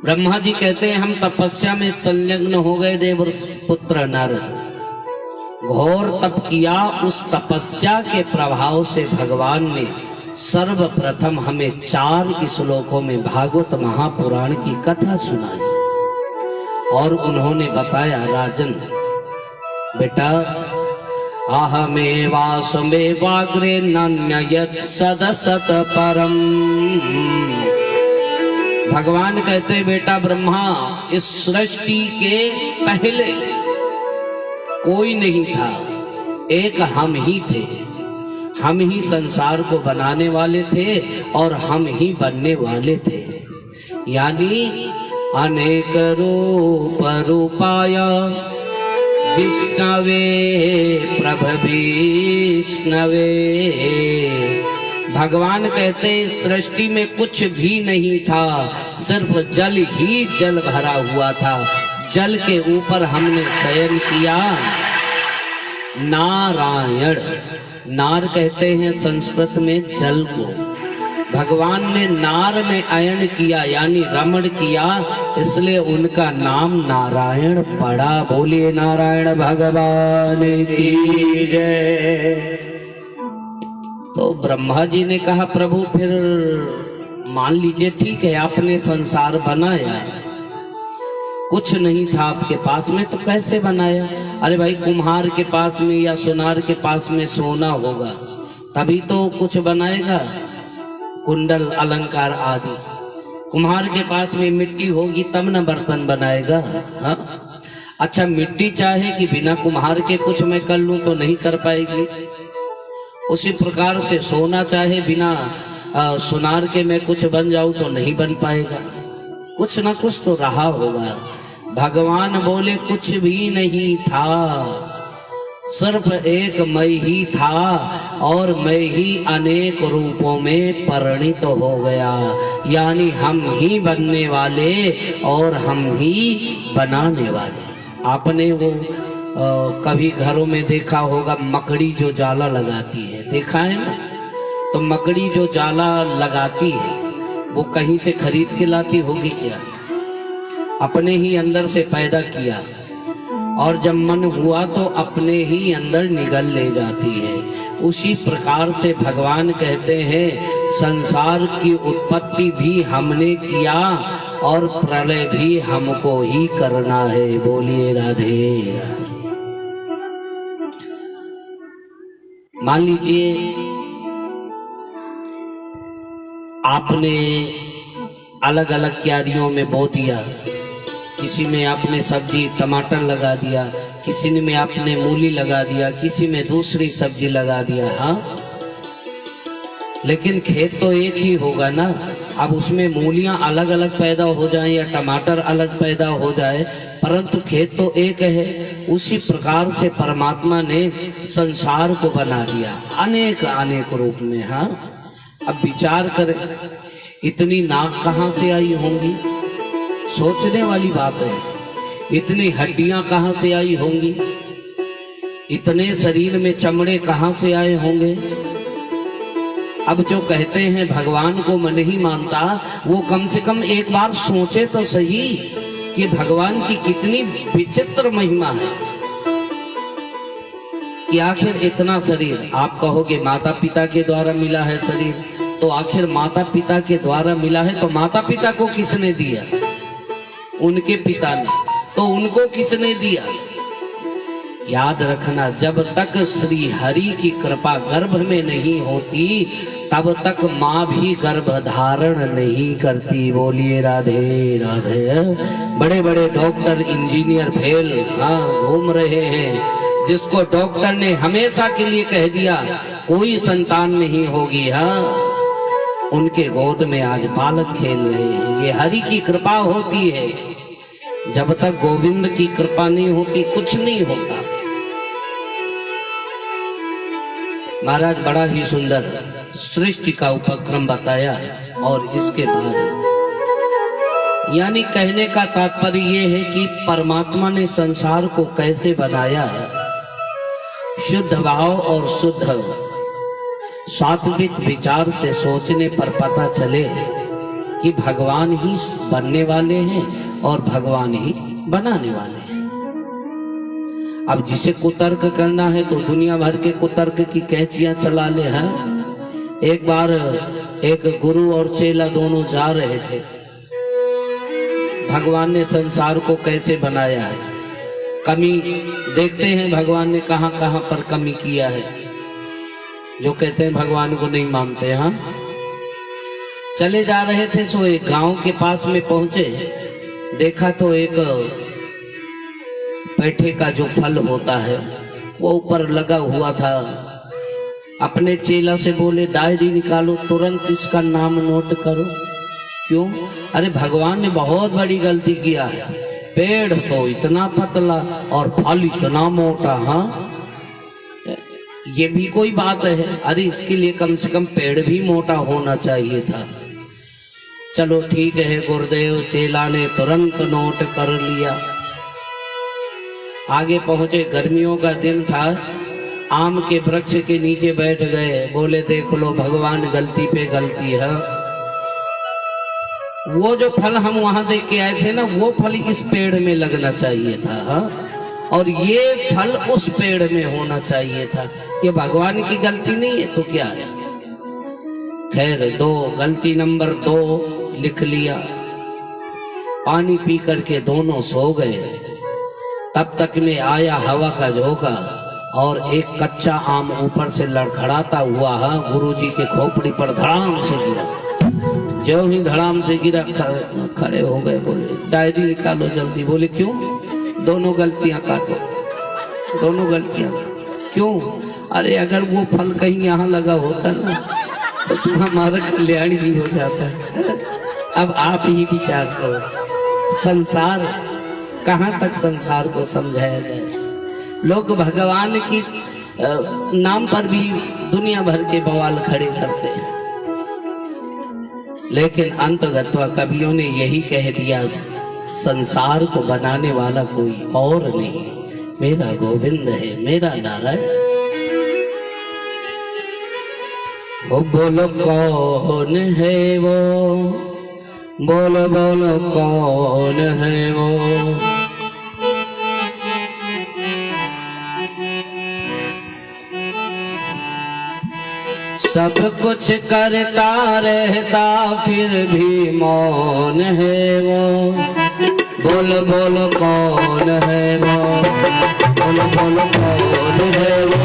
Speaker 1: ब्रह्मा जी कहते हैं, हम तपस्या में संलग्न हो गए देव पुत्र नर। घोर तप किया, उस तपस्या के प्रभाव से भगवान ने सर्वप्रथम हमें 4 श्लोकों में भागवत महापुराण की कथा सुनाई और उन्होंने बताया, राजन बेटा, अहमेवासमेवाग्रे नान्यत् सदसत परम। भगवान कहते, बेटा ब्रह्मा, इस सृष्टि के पहले कोई नहीं था, एक हम ही थे। हम ही संसार को बनाने वाले थे और हम ही बनने वाले थे। यानी अनेक रूप रूपाय विष्णवे प्रभविष्णवे। भगवान कहते, सृष्टि में कुछ भी नहीं था, सिर्फ जल ही जल भरा हुआ था। जल के ऊपर हमने शयन किया। नारायण, नार कहते हैं संस्कृत में जल को। भगवान ने नार में अयन किया, यानी रमण किया, इसलिए उनका नाम नारायण पड़ा। बोलिए नारायण भगवान की जय। तो ब्रह्मा जी ने कहा, प्रभु फिर मान लीजिए, ठीक है, आपने संसार बनाया, कुछ नहीं था आपके पास में, तो कैसे बनाया? अरे भाई, कुम्हार के पास में या सुनार के पास में सोना होगा तभी तो कुछ बनाएगा, कुंडल अलंकार आदि। कुम्हार के पास में मिट्टी होगी तब न बर्तन बनाएगा। हाँ? अच्छा, मिट्टी चाहे कि बिना कुम्हार के कुछ मैं कर लूं तो नहीं कर पाएगी। उसी प्रकार से सोना चाहे बिना सुनार के मैं कुछ बन जाऊं तो नहीं बन पाएगा। कुछ ना कुछ तो रहा होगा। भगवान बोले, कुछ भी नहीं था, सिर्फ एक मैं ही था और मैं ही अनेक रूपों में परिणित हो गया। यानी हम ही बनने वाले और हम ही बनाने वाले। आपने वो कभी घरों में देखा होगा, मकड़ी जो जाला लगाती है, देखा है ना? तो मकड़ी जो जाला लगाती है वो कहीं से खरीद के लाती होगी क्या? अपने ही अंदर से पैदा किया और जब मन हुआ तो अपने ही अंदर निगल ले जाती है। उसी प्रकार से भगवान कहते हैं, संसार की उत्पत्ति भी हमने किया और प्रलय भी हमको ही करना है। बोलिए राधे। मान लीजिए आपने अलग अलग क्यारियों में बो दिया, किसी में आपने सब्जी टमाटर लगा दिया, किसी में आपने मूली लगा दिया, किसी में दूसरी सब्जी लगा दिया। हाँ, लेकिन खेत तो एक ही होगा ना। अब उसमें मूलियां अलग अलग पैदा हो जाए या टमाटर अलग पैदा हो जाए, परंतु खेत तो एक है। उसी प्रकार से परमात्मा ने संसार को बना दिया अनेक अनेक रूप में। हाँ, अब विचार करें, इतनी नाक कहाँ से आई होंगी? सोचने वाली बात है। इतनी हड्डियां कहाँ से आई होंगी? इतने शरीर में चमड़े कहाँ से आए होंगे? अब जो कहते हैं भगवान को मन ही मानता, वो कम से कम एक बार सोचे तो सही कि भगवान की कितनी विचित्र महिमा है कि आखिर इतना शरीर। आप कहोगे माता पिता के द्वारा मिला है शरीर, तो आखिर माता पिता के द्वारा मिला है तो माता पिता को किसने दिया? उनके पिता ने। तो उनको किसने दिया? याद रखना, जब तक श्री हरि की कृपा गर्भ में नहीं होती तब तक माँ भी गर्भ धारण नहीं करती। बोलिए राधे राधे। बड़े बड़े डॉक्टर इंजीनियर फेल घूम रहे हैं, जिसको डॉक्टर ने हमेशा के लिए कह दिया कोई संतान नहीं होगी। हाँ, उनके गोद में आज बालक खेल रहे हैं। ये हरि की कृपा होती है। जब तक गोविंद की कृपा नहीं होती कुछ नहीं होता। महाराज बड़ा ही सुंदर सृष्टि का उपक्रम बताया है। और इसके बाद यानी कहने का तात्पर्य ये है कि परमात्मा ने संसार को कैसे बनाया है। शुद्ध भाव और शुद्ध सात्विक विचार से सोचने पर पता चले कि भगवान ही बनने वाले हैं और भगवान ही बनाने वाले हैं। अब जिसे कुतर्क करना है तो दुनिया भर के कुतर्क की कैचियां चला ले हैं। एक बार एक गुरु और चेला दोनों जा रहे थे। भगवान ने संसार को कैसे बनाया है, कमी देखते हैं भगवान ने कहां कहां पर कमी किया है। जो कहते हैं भगवान को नहीं मानते। हाँ, चले जा रहे थे सो एक गांव के पास में पहुंचे। देखा तो एक पैठे का जो फल होता है वो ऊपर लगा हुआ था। अपने चेला से बोले डायरी निकालो, तुरंत इसका नाम नोट करो। क्यों? अरे भगवान ने बहुत बड़ी गलती किया है। पेड़ तो इतना पतला और फल इतना मोटा। हाँ, ये भी कोई बात है? अरे इसके लिए कम से कम पेड़ भी मोटा होना चाहिए था। चलो ठीक है गुरुदेव, चेला ने तुरंत नोट कर लिया। आगे पहुंचे, गर्मियों का दिन था। आम के वृक्ष के नीचे बैठ गए। बोले देख लो भगवान, गलती पे गलती है। वो जो फल हम वहां देख के आए थे ना, वो फल इस पेड़ में लगना चाहिए था। हाँ? और ये फल उस पेड़ में होना चाहिए था। ये भगवान की गलती नहीं है तो क्या है? खैर, गलती नंबर 2 लिख लिया। पानी पी करके दोनों सो गए। तब तक में आया हवा का झोंका और एक कच्चा आम ऊपर से लड़खड़ाता हुआ गुरुजी के खोपड़ी पर धड़ाम से गिरा। जो ही धड़ाम से गिरा, खड़े हो गए। बोले डायरी निकालो जल्दी। बोले क्यों? दोनों गलतियां काटो, दोनों गलतियां। क्यों? अरे अगर वो फल कहीं यहाँ लगा होता ना तो तू हमारा कल्याण ही हो जाता है। अब आप ही विचार करो, संसार कहाँ तक संसार को समझाया जाए। लोग भगवान की नाम पर भी दुनिया भर के बवाल खड़े करते हैं। लेकिन अंतगत्वा कवियों ने यही कह दिया, संसार को बनाने वाला कोई और नहीं, मेरा गोविंद है, मेरा नारायण। वो बोलो कौन है वो, बोलो बोलो कौन है वो। सब कुछ करता रहता फिर भी मौन है वो। बोलो बोलो कौन है वो, बोलो बोलो कौन है वो,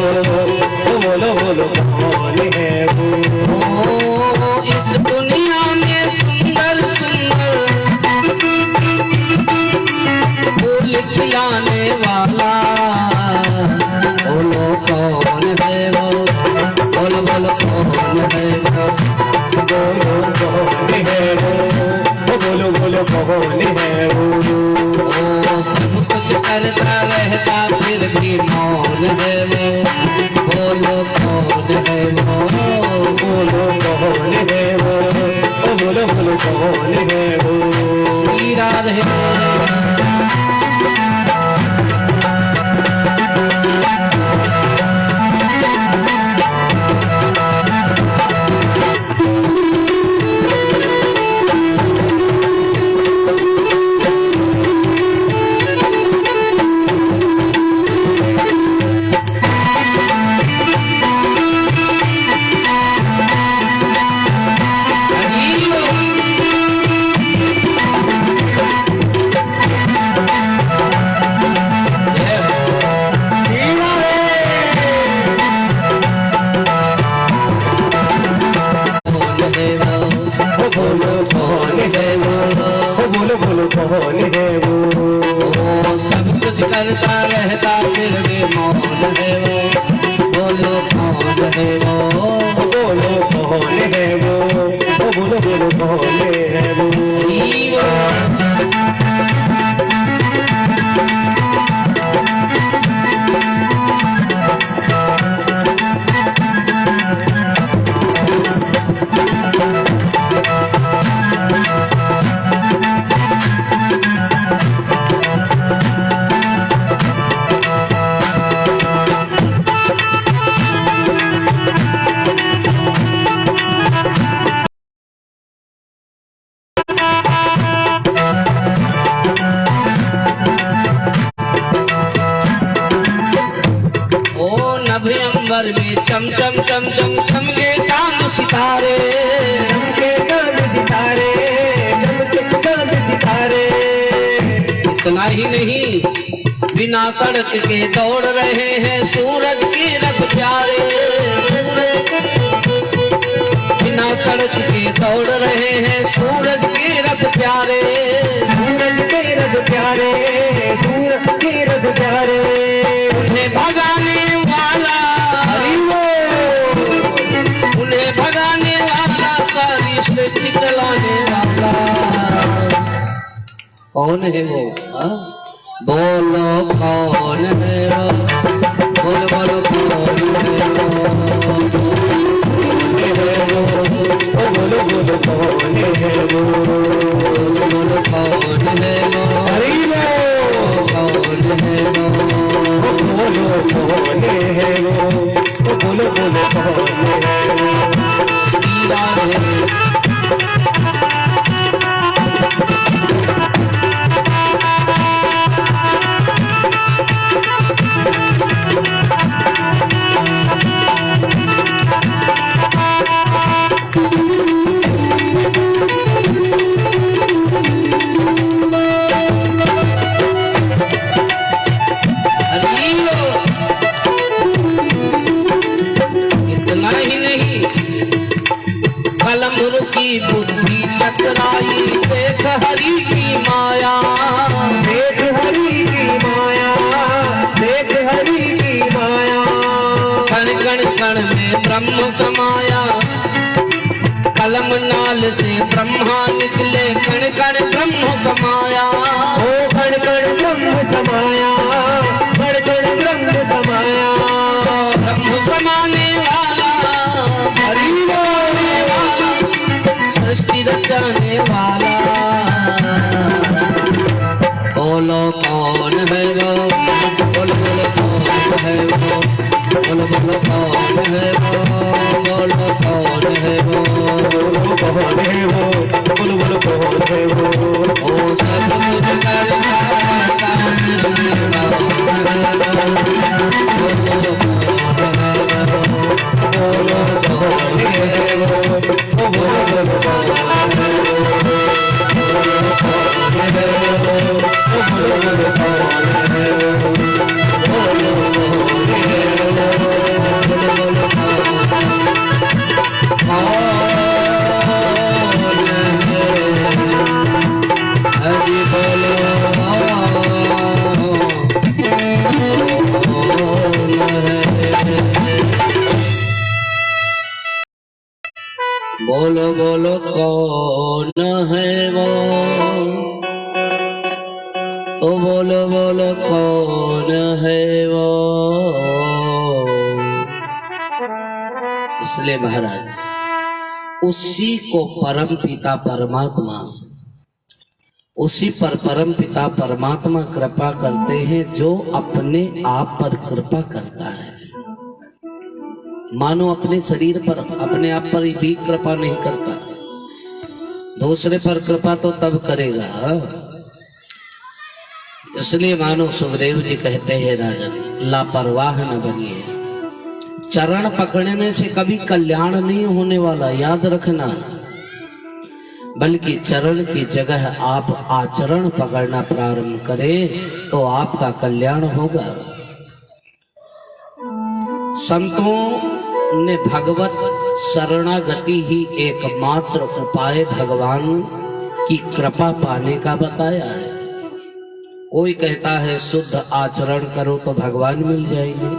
Speaker 1: बोलो बोलो कौन है वो। इस दुनिया में सुंदर सुंदर फूल खिलाने वाला, बोलो कौन है वो, बोलो बोलो कौन है वो, बोलो कौन है वो, बोलो बोलो कौन है वो। सब कुछ करता रहता फिर भी मौन है वो। बोलो कौन है वो, बोलो कौन है वो, बोलो बोलो कौन है वो। श्री राधे करता रहता फिर भी मौन है वो। बोलो कौन है वो, बोलो कौन है वो, नभ अंबर में चम चम चम चम चमके चांद सितारे,
Speaker 2: चमके चांद सितारे, चमके चांद सितारे।
Speaker 1: इतना ही नहीं, बिना सड़क के दौड़ रहे हैं सूरज के रथ प्यारे, बिना सड़क के दौड़ रहे हैं सूरज के रथ प्यारे,
Speaker 2: सूरज के रथ प्यारे, सूरज के रथ प्यारे।
Speaker 1: उन्हें भगाने वाला, उन्हें भगाने वाला, सारी सृष्टि चलाने वाला कौन है वो? बोलो कौन है वो? बोलो बोलो कौन है वो?
Speaker 2: बोलो बोलो कौन है वो?
Speaker 1: बोलो कौन है वो?
Speaker 2: हरि बोल।
Speaker 1: कौन है वो?
Speaker 2: बोलो कौन है वो? बोलो बोलो कौन है वो?
Speaker 1: दीवार की बुद्धि चकराई, देख हरि की माया,
Speaker 2: देख हरि की माया, देख हरि की माया।
Speaker 1: कण कण कण में ब्रह्म समाया, कलम नाल से ब्रह्मा निकले, कण कण ब्रह्म समाया,
Speaker 2: ओ कण कण ब्रह्म समाया, कण कण ब्रह्म समाया।
Speaker 1: ब्रह्म समाने वाला,
Speaker 2: हरि बोल।
Speaker 1: सृष्टि रचाने वाला, बोलो कौन है वो? बोलो बोलो कौन है वो? बोलो बोलो कौन है वो? बोलो कौन है वो?
Speaker 2: बोलो कौन है वो? बोलो बोलो कौन है वो?
Speaker 1: ओ सब कुछ करता बोलो बोलो कौन है वो? ओ बोलो बोलो कौन है वो? इसलिए महाराज उसी को परम पिता परमात्मा, उसी पर परम पिता परमात्मा कृपा करते हैं जो अपने आप पर कृपा करता है। मानो अपने शरीर पर, अपने आप पर भी कृपा नहीं करता, दूसरे पर कृपा तो तब करेगा। इसलिए मानो सुखदेव जी कहते हैं राजन लापरवाह न बनिए, चरण पकड़ने से कभी कल्याण नहीं होने वाला, याद रखना। बल्कि चरण की जगह आप आचरण पकड़ना प्रारंभ करें तो आपका कल्याण होगा। संतों ने भगवत शरणागति ही एकमात्र उपाय भगवान की कृपा पाने का बताया है। कोई कहता है शुद्ध आचरण करो तो भगवान मिल जाएंगे।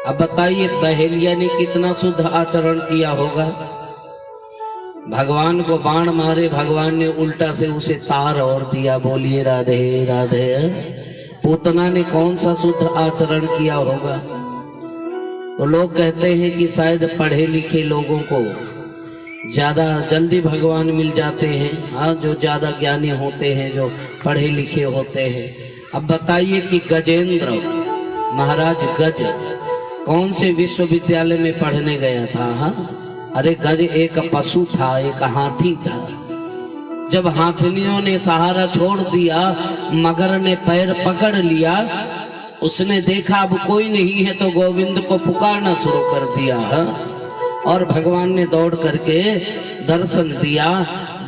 Speaker 1: अब बताइए बहेलिया ने कितना शुद्ध आचरण किया होगा? भगवान को बाण मारे, भगवान ने उल्टा से उसे तार और दिया, बोलिए राधे राधे। पूतना ने कौन सा शुद्ध आचरण किया होगा? तो लोग कहते हैं कि शायद पढ़े लिखे लोगों को ज्यादा जल्दी भगवान मिल जाते हैं। हाँ, जो ज्यादा ज्ञानी होते हैं, जो पढ़े लिखे होते हैं। अब बताइए कि गजेंद्र महाराज गज कौन से विश्वविद्यालय में पढ़ने गया था? हाँ, अरे गज एक पशु था, एक हाथी था। जब हाथिनियों ने सहारा छोड़ दिया, मगर ने पैर पकड़ लिया उसने देखा अब कोई नहीं है तो गोविंद को पुकारना शुरू कर दिया है। और भगवान ने दौड़ करके दर्शन दिया,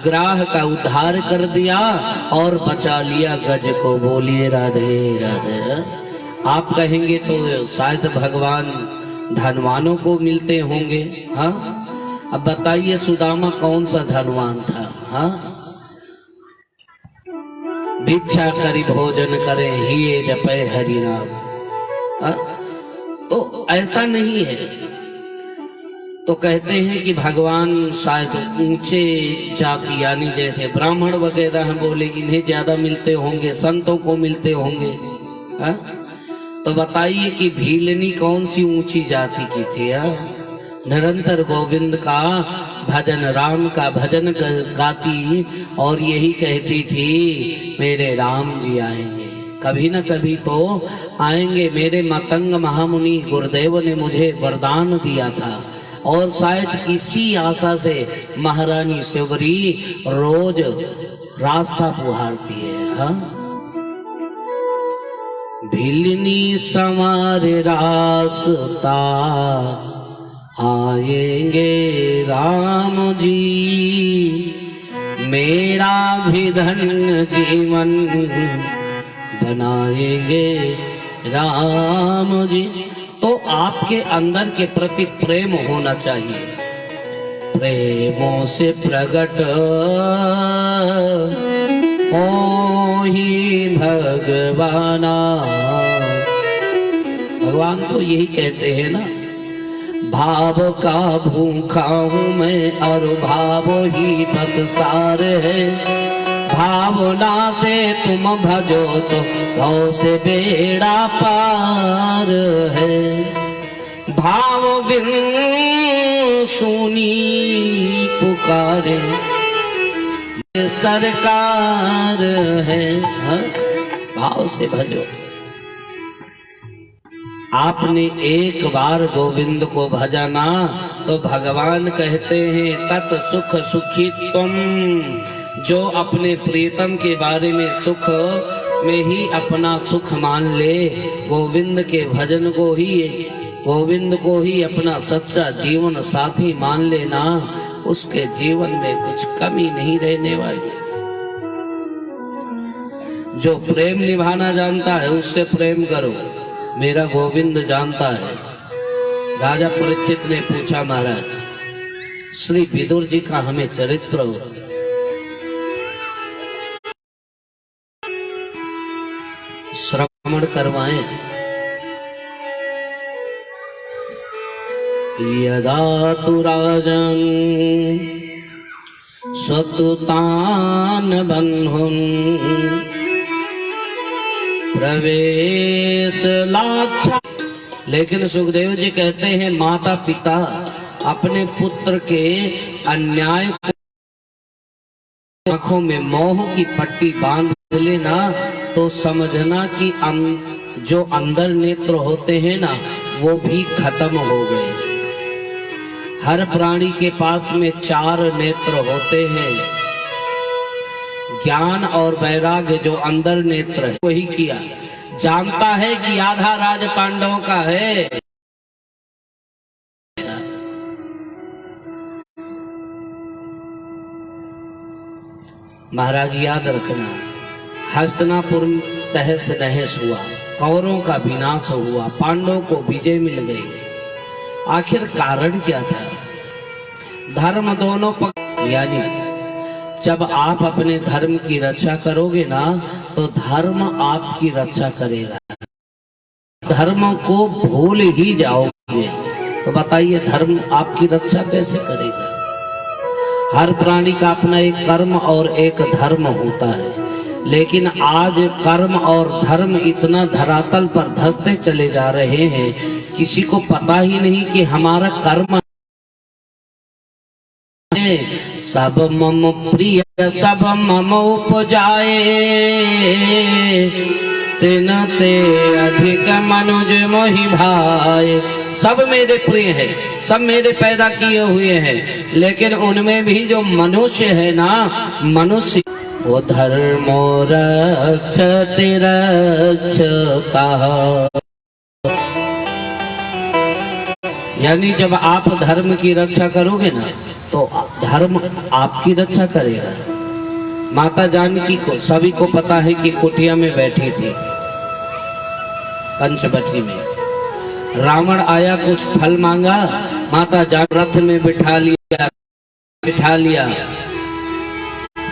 Speaker 1: ग्राह का उद्धार कर दिया और बचा लिया गज को। बोलिए राधे राधे। आप कहेंगे तो शायद भगवान धनवानों को मिलते होंगे। हाँ, अब बताइए सुदामा कौन सा धनवान था? हाँ, भिक्षा करी भोजन करे हिये जपे हरि नाम। हाँ? तो ऐसा नहीं है। तो कहते हैं कि भगवान शायद ऊंचे जाति यानी जैसे ब्राह्मण वगैरह हैं, बोले इन्हें ज्यादा मिलते होंगे, संतों को मिलते होंगे। हाँ? तो बताइए कि भीलनी कौन सी ऊंची जाति की थी? निरंतर गोविंद का भजन, राम का भजन गाती और यही कहती थी मेरे राम जी आएंगे, कभी न कभी तो आएंगे। मेरे मतंग महामुनि गुरुदेव ने मुझे वरदान दिया था और शायद इसी आशा से महारानी शिवरी रोज रास्ता पुहारती है। हाँ? भीलनी समारे रास्ता आएंगे राम जी, मेरा भी धन्य जीवन बनाएंगे राम जी। तो आपके अंदर के प्रति प्रेम होना चाहिए। प्रेमों से प्रकट हो ही भगवाना। भगवान तो यही कहते हैं ना, भाव का भूखा हूँ मैं और भाव ही बस सार है। भावना से तुम भजो तो भाव से बेड़ा पार है। भाव बिन सुनी पुकारे सरकार है। हाँ? भाव से भजो। आपने एक बार गोविंद को भजना तो भगवान कहते हैं तत् सुख सुखी तुम। जो अपने प्रीतम के बारे में सुख में ही अपना सुख मान ले, गोविंद के भजन को ही, गोविंद को ही अपना सच्चा जीवन साथी मान लेना, उसके जीवन में कुछ कमी नहीं रहने वाली। जो प्रेम निभाना जानता है उससे प्रेम करो, मेरा गोविंद जानता है। राजा परीक्षित ने पूछा महाराज श्री विदुर जी का हमें चरित्र श्रवण करवाएं। यदा तु राजन स्वतुतान बन्हुन प्रवेश लाच्छा। लेकिन सुखदेव जी कहते हैं माता पिता अपने पुत्र के अन्याय आंखों में मोह की पट्टी बांध लेना तो समझना कि जो अंदर नेत्र होते हैं ना वो भी खत्म हो गए। हर प्राणी के पास में 4 नेत्र होते हैं। ज्ञान और वैराग्य जो अंदर नेत्र है वही किया। जानता है कि आधा राज पांडवों का है। महाराज याद रखना, हस्तिनापुर तहस नहस हुआ, कौरवों का विनाश हुआ, पांडवों को विजय मिल गई। आखिर कारण क्या था? धर्म दोनों पक्ष, यानी जब आप अपने धर्म की रक्षा करोगे ना तो धर्म आपकी रक्षा करेगा। धर्म को भूल ही जाओगे तो बताइए धर्म आपकी रक्षा कैसे करेगा? हर प्राणी का अपना एक कर्म और एक धर्म होता है, लेकिन आज कर्म और धर्म इतना धरातल पर धंसते चले जा रहे हैं, किसी को पता ही नहीं कि हमारा कर्म सब मम प्रिय सब मम उपजाए, तिन ते अधिक मनुज मोहि भाए। सब मेरे प्रिय है, सब मेरे पैदा किए हुए हैं, लेकिन उनमें भी जो मनुष्य है ना, मनुष्य वो धर्मो रक्षति रक्षतः। यानी जब आप धर्म की रक्षा करोगे ना तो धर्म आपकी रक्षा करेगा। माता जानकी को सभी को पता है कि कुटिया में बैठी थी पंचवटी में। रावण आया, कुछ फल मांगा, माता जान रथ में बिठा लिया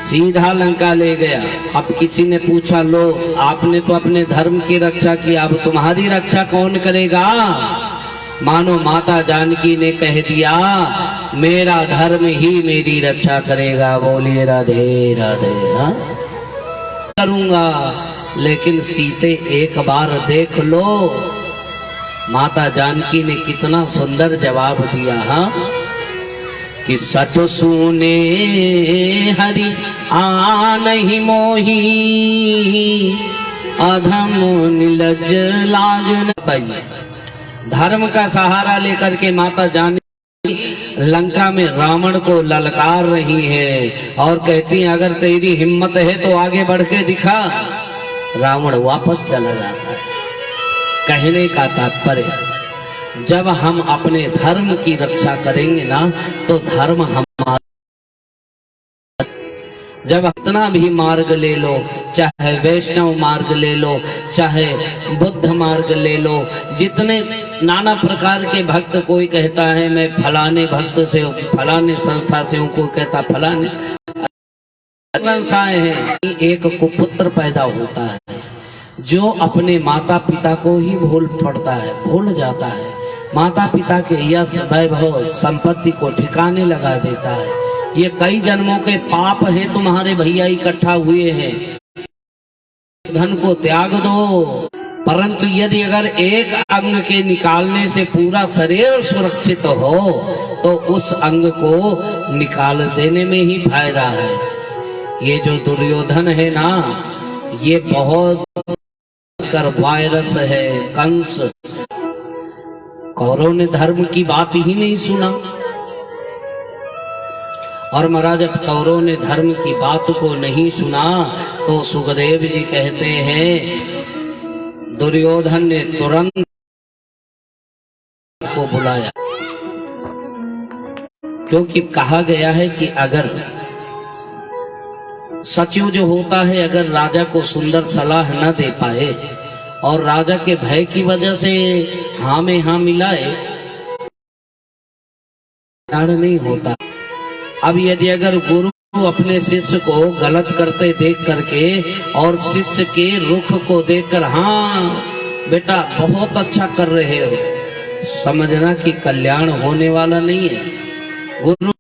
Speaker 1: सीधा लंका ले गया। अब किसी ने पूछा, लो आपने तो अपने धर्म की रक्षा की, अब तुम्हारी रक्षा कौन करेगा? मानो माता जानकी ने कह दिया, मेरा धर्म ही मेरी रक्षा करेगा। बोलिए राधे राधे। हाँ करूंगा, लेकिन सीते एक बार देख लो। माता जानकी ने कितना सुंदर जवाब दिया। हाँ कि सच सुने हरि आनहि मोही, अधम निलज लाज न पाई। धर्म का सहारा लेकर के माता जानकी लंका में रावण को ललकार रही है और कहती है, अगर तेरी हिम्मत है तो आगे बढ़ के दिखा। रावण वापस चला जाता है। कहने का तात्पर्य, जब हम अपने धर्म की रक्षा करेंगे ना तो धर्म हमारा, जब इतना भी मार्ग ले लो, चाहे वैष्णव मार्ग ले लो, चाहे बुद्ध मार्ग ले लो, जितने नाना प्रकार के भक्त, कोई कहता है मैं फलाने भक्त से, फलाने संस्था से हूँ, कोई कहता फलाने संस्थाएं हैं। एक कुपुत्र पैदा होता है जो अपने माता पिता को ही भूल जाता है। माता पिता के यश वैभव संपत्ति को ठिकाने लगा देता है। ये कई जन्मों के पाप हैं तुम्हारे भैया इकट्ठा हुए हैं, धन को त्याग दो। परंतु यदि अगर एक अंग के निकालने से पूरा शरीर सुरक्षित हो तो उस अंग को निकाल देने में ही फायदा है। ये जो दुर्योधन है ना, ये बहुत कर वायरस है, कंस। कौरव ने धर्म की बात ही नहीं सुना। और महाराज जब कौरव ने धर्म की बात को नहीं सुना तो सुखदेव जी कहते हैं, दुर्योधन ने तुरंत को बुलाया, क्योंकि कहा गया है कि अगर सचिव जो होता है, अगर राजा को सुंदर सलाह न दे पाए और राजा के भय की वजह से हाँ में हाँ मिलाए, नहीं होता। अब यदि अगर गुरु अपने शिष्य को गलत करते देख करके और शिष्य के रुख को देखकर, हाँ बेटा बहुत अच्छा कर रहे हो, समझना कि कल्याण होने वाला नहीं है। गुरु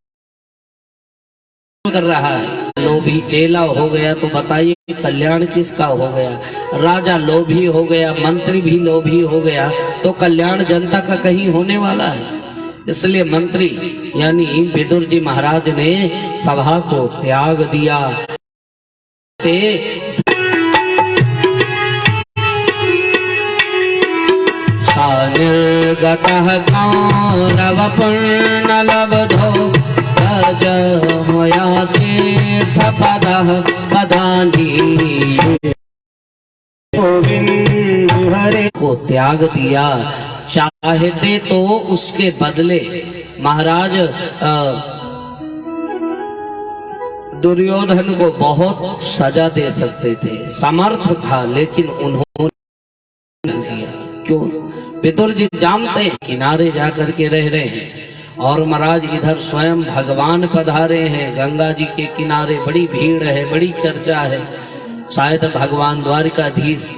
Speaker 1: कर रहा है, लोभी चेला हो गया तो बताइए कल्याण किसका हो गया? राजा लोभी हो गया, मंत्री भी लोभी हो गया, तो कल्याण जनता का कहीं होने वाला है? इसलिए मंत्री यानी विदुर जी महाराज ने सभा को त्याग दिया। निर्गतः कौरव पुण्यलब्धो रजमया तीर्थपदः पदानि को त्याग दिया। चाहते तो उसके बदले महाराज दुर्योधन को बहुत सजा दे सकते थे, समर्थ था, लेकिन उन्होंने दिया। क्यों? विदुर जी जानते हैं किनारे जाकर के रह रहे हैं और महाराज इधर स्वयं भगवान पधारे हैं। गंगा जी के किनारे बड़ी भीड़ है, बड़ी चर्चा है। शायद भगवान द्वारिकाधीश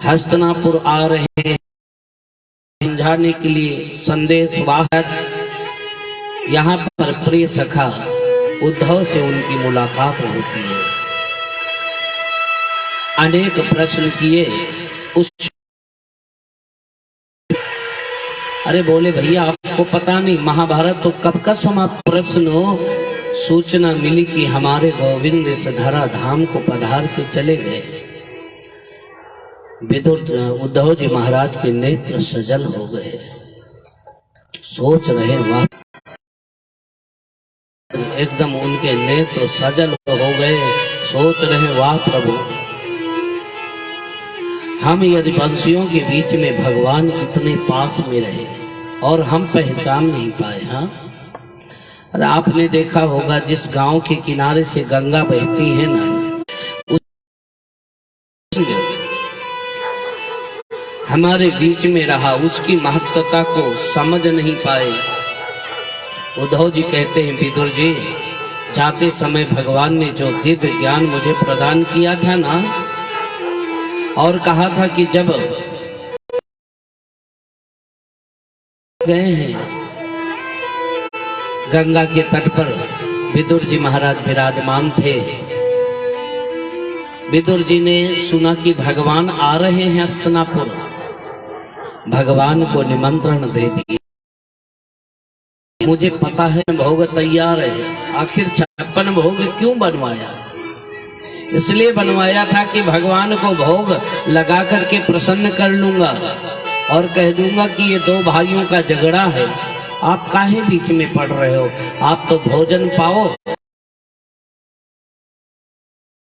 Speaker 1: हस्तिनापुर आ रहे हैं समझाने के लिए संदेश वाहक। यहाँ पर प्रिय सखा उद्धव से उनकी मुलाकात होती है। अनेक प्रश्न किए उस, अरे बोले भैया आपको पता नहीं महाभारत तो कब का समाप्त? प्रश्न हो, सूचना मिली कि हमारे गोविंद इस धरा धाम को पधार के चले गए। विदुर उद्धव जी महाराज के नेत्र सजल हो गए, सोच रहे वाह, एकदम उनके नेत्र सजल हो गए, सोच रहे वाह प्रभु, हम यदुवंशियों के बीच में भगवान इतने पास में रहे और हम पहचान नहीं पाए। हाँ, अरे आपने देखा होगा जिस गांव के किनारे से गंगा बहती है ना, हमारे बीच में रहा, उसकी महत्वता को समझ नहीं पाए। उद्धव जी कहते हैं विदुर जी, जाते समय भगवान ने जो दिव्य ज्ञान मुझे प्रदान किया था ना, और कहा था कि जब गए हैं गंगा के तट पर, विदुर जी महाराज विराजमान थे। विदुर जी ने सुना कि भगवान आ रहे हैं हस्तिनापुर, भगवान को निमंत्रण दे दिया। मुझे पता है भोग तैयार है, आखिर 56 भोग क्यों बनवाया? इसलिए बनवाया था कि भगवान को भोग लगा करके प्रसन्न कर लूंगा और कह दूंगा कि ये दो भाइयों का झगड़ा है, आप काहे बीच में पड़ रहे हो, आप तो भोजन पाओ,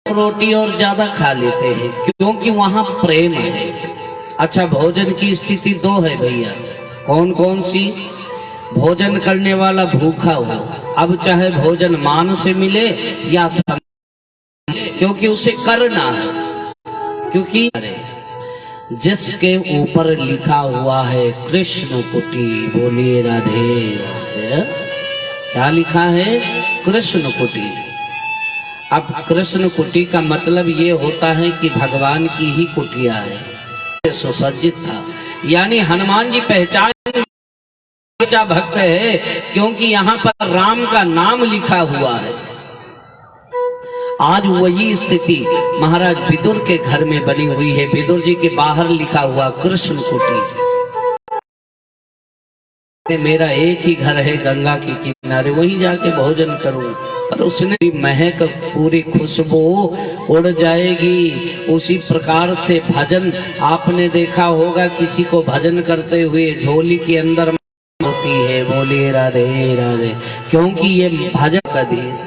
Speaker 1: रोटी और ज्यादा खा लेते हैं, क्योंकि वहां प्रेम है। अच्छा, भोजन की स्थिति दो है भैया, कौन कौन सी? भोजन करने वाला भूखा हो, अब चाहे भोजन मान से मिले या क्योंकि उसे करना है, क्योंकि जिसके ऊपर लिखा हुआ है कृष्ण कुटी, बोलिए राधे राधे। क्या लिखा है? कृष्ण कुटी। अब कृष्ण कुटी का मतलब ये होता है कि भगवान की ही कुटिया है, सुसज्जित था। यानी हनुमान जी पहचान सच्चा भक्त है, क्योंकि यहाँ पर राम का नाम लिखा हुआ है। आज वही स्थिति महाराज विदुर के घर में बनी हुई है। विदुर जी के बाहर लिखा हुआ कृष्ण कुटी। मेरा एक ही घर है गंगा के किनारे, वहीं जाके भोजन करूं। पर उसने महक, पूरी खुशबू उड़ जाएगी। उसी प्रकार से भजन, आपने देखा होगा किसी को भजन करते हुए झोली के अंदर होती है, बोलिए राधे राधे, क्योंकि ये भजन का देश।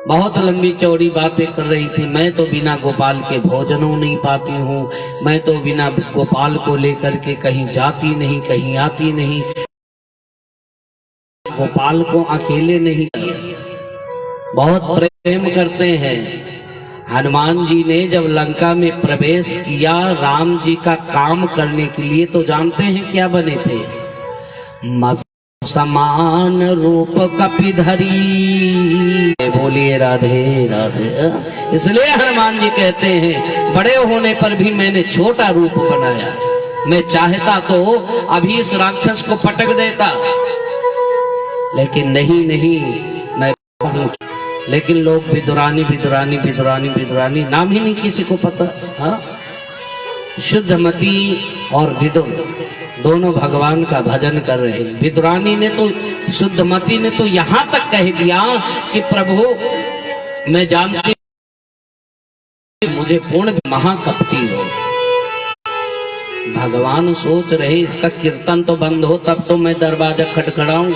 Speaker 1: बहुत लंबी चौड़ी बातें कर रही थी। मैं तो बिना गोपाल के भोजन हो नहीं पाती हूँ, मैं तो बिना गोपाल को लेकर के कहीं जाती नहीं, कहीं आती नहीं, गोपाल को अकेले नहीं, बहुत प्रेम करते हैं। हनुमान जी ने जब लंका में प्रवेश किया राम जी का काम करने के लिए, तो जानते हैं क्या बने थे? समान रूप कपिधरी, बोलिए राधे राधे। इसलिए हनुमान जी कहते हैं बड़े होने पर भी मैंने छोटा रूप बनाया। मैं चाहता तो अभी इस राक्षस को पटक देता, लेकिन नहीं, मैं लेकिन लोग विदुरानी विदुरानी विदुरानी विदुरानी, नाम ही नहीं किसी को पता। हाँ, शुद्धमती और विदुर दोनों भगवान का भजन कर रहे हैं। विदुरानी ने तो, शुद्धमती ने तो यहां तक कह दिया कि प्रभु मैं जानती मुझे पूर्ण महाकपटी हो। भगवान सोच रहे इसका कीर्तन तो बंद हो, तब तो मैं दरवाजा खटखड़ाऊं।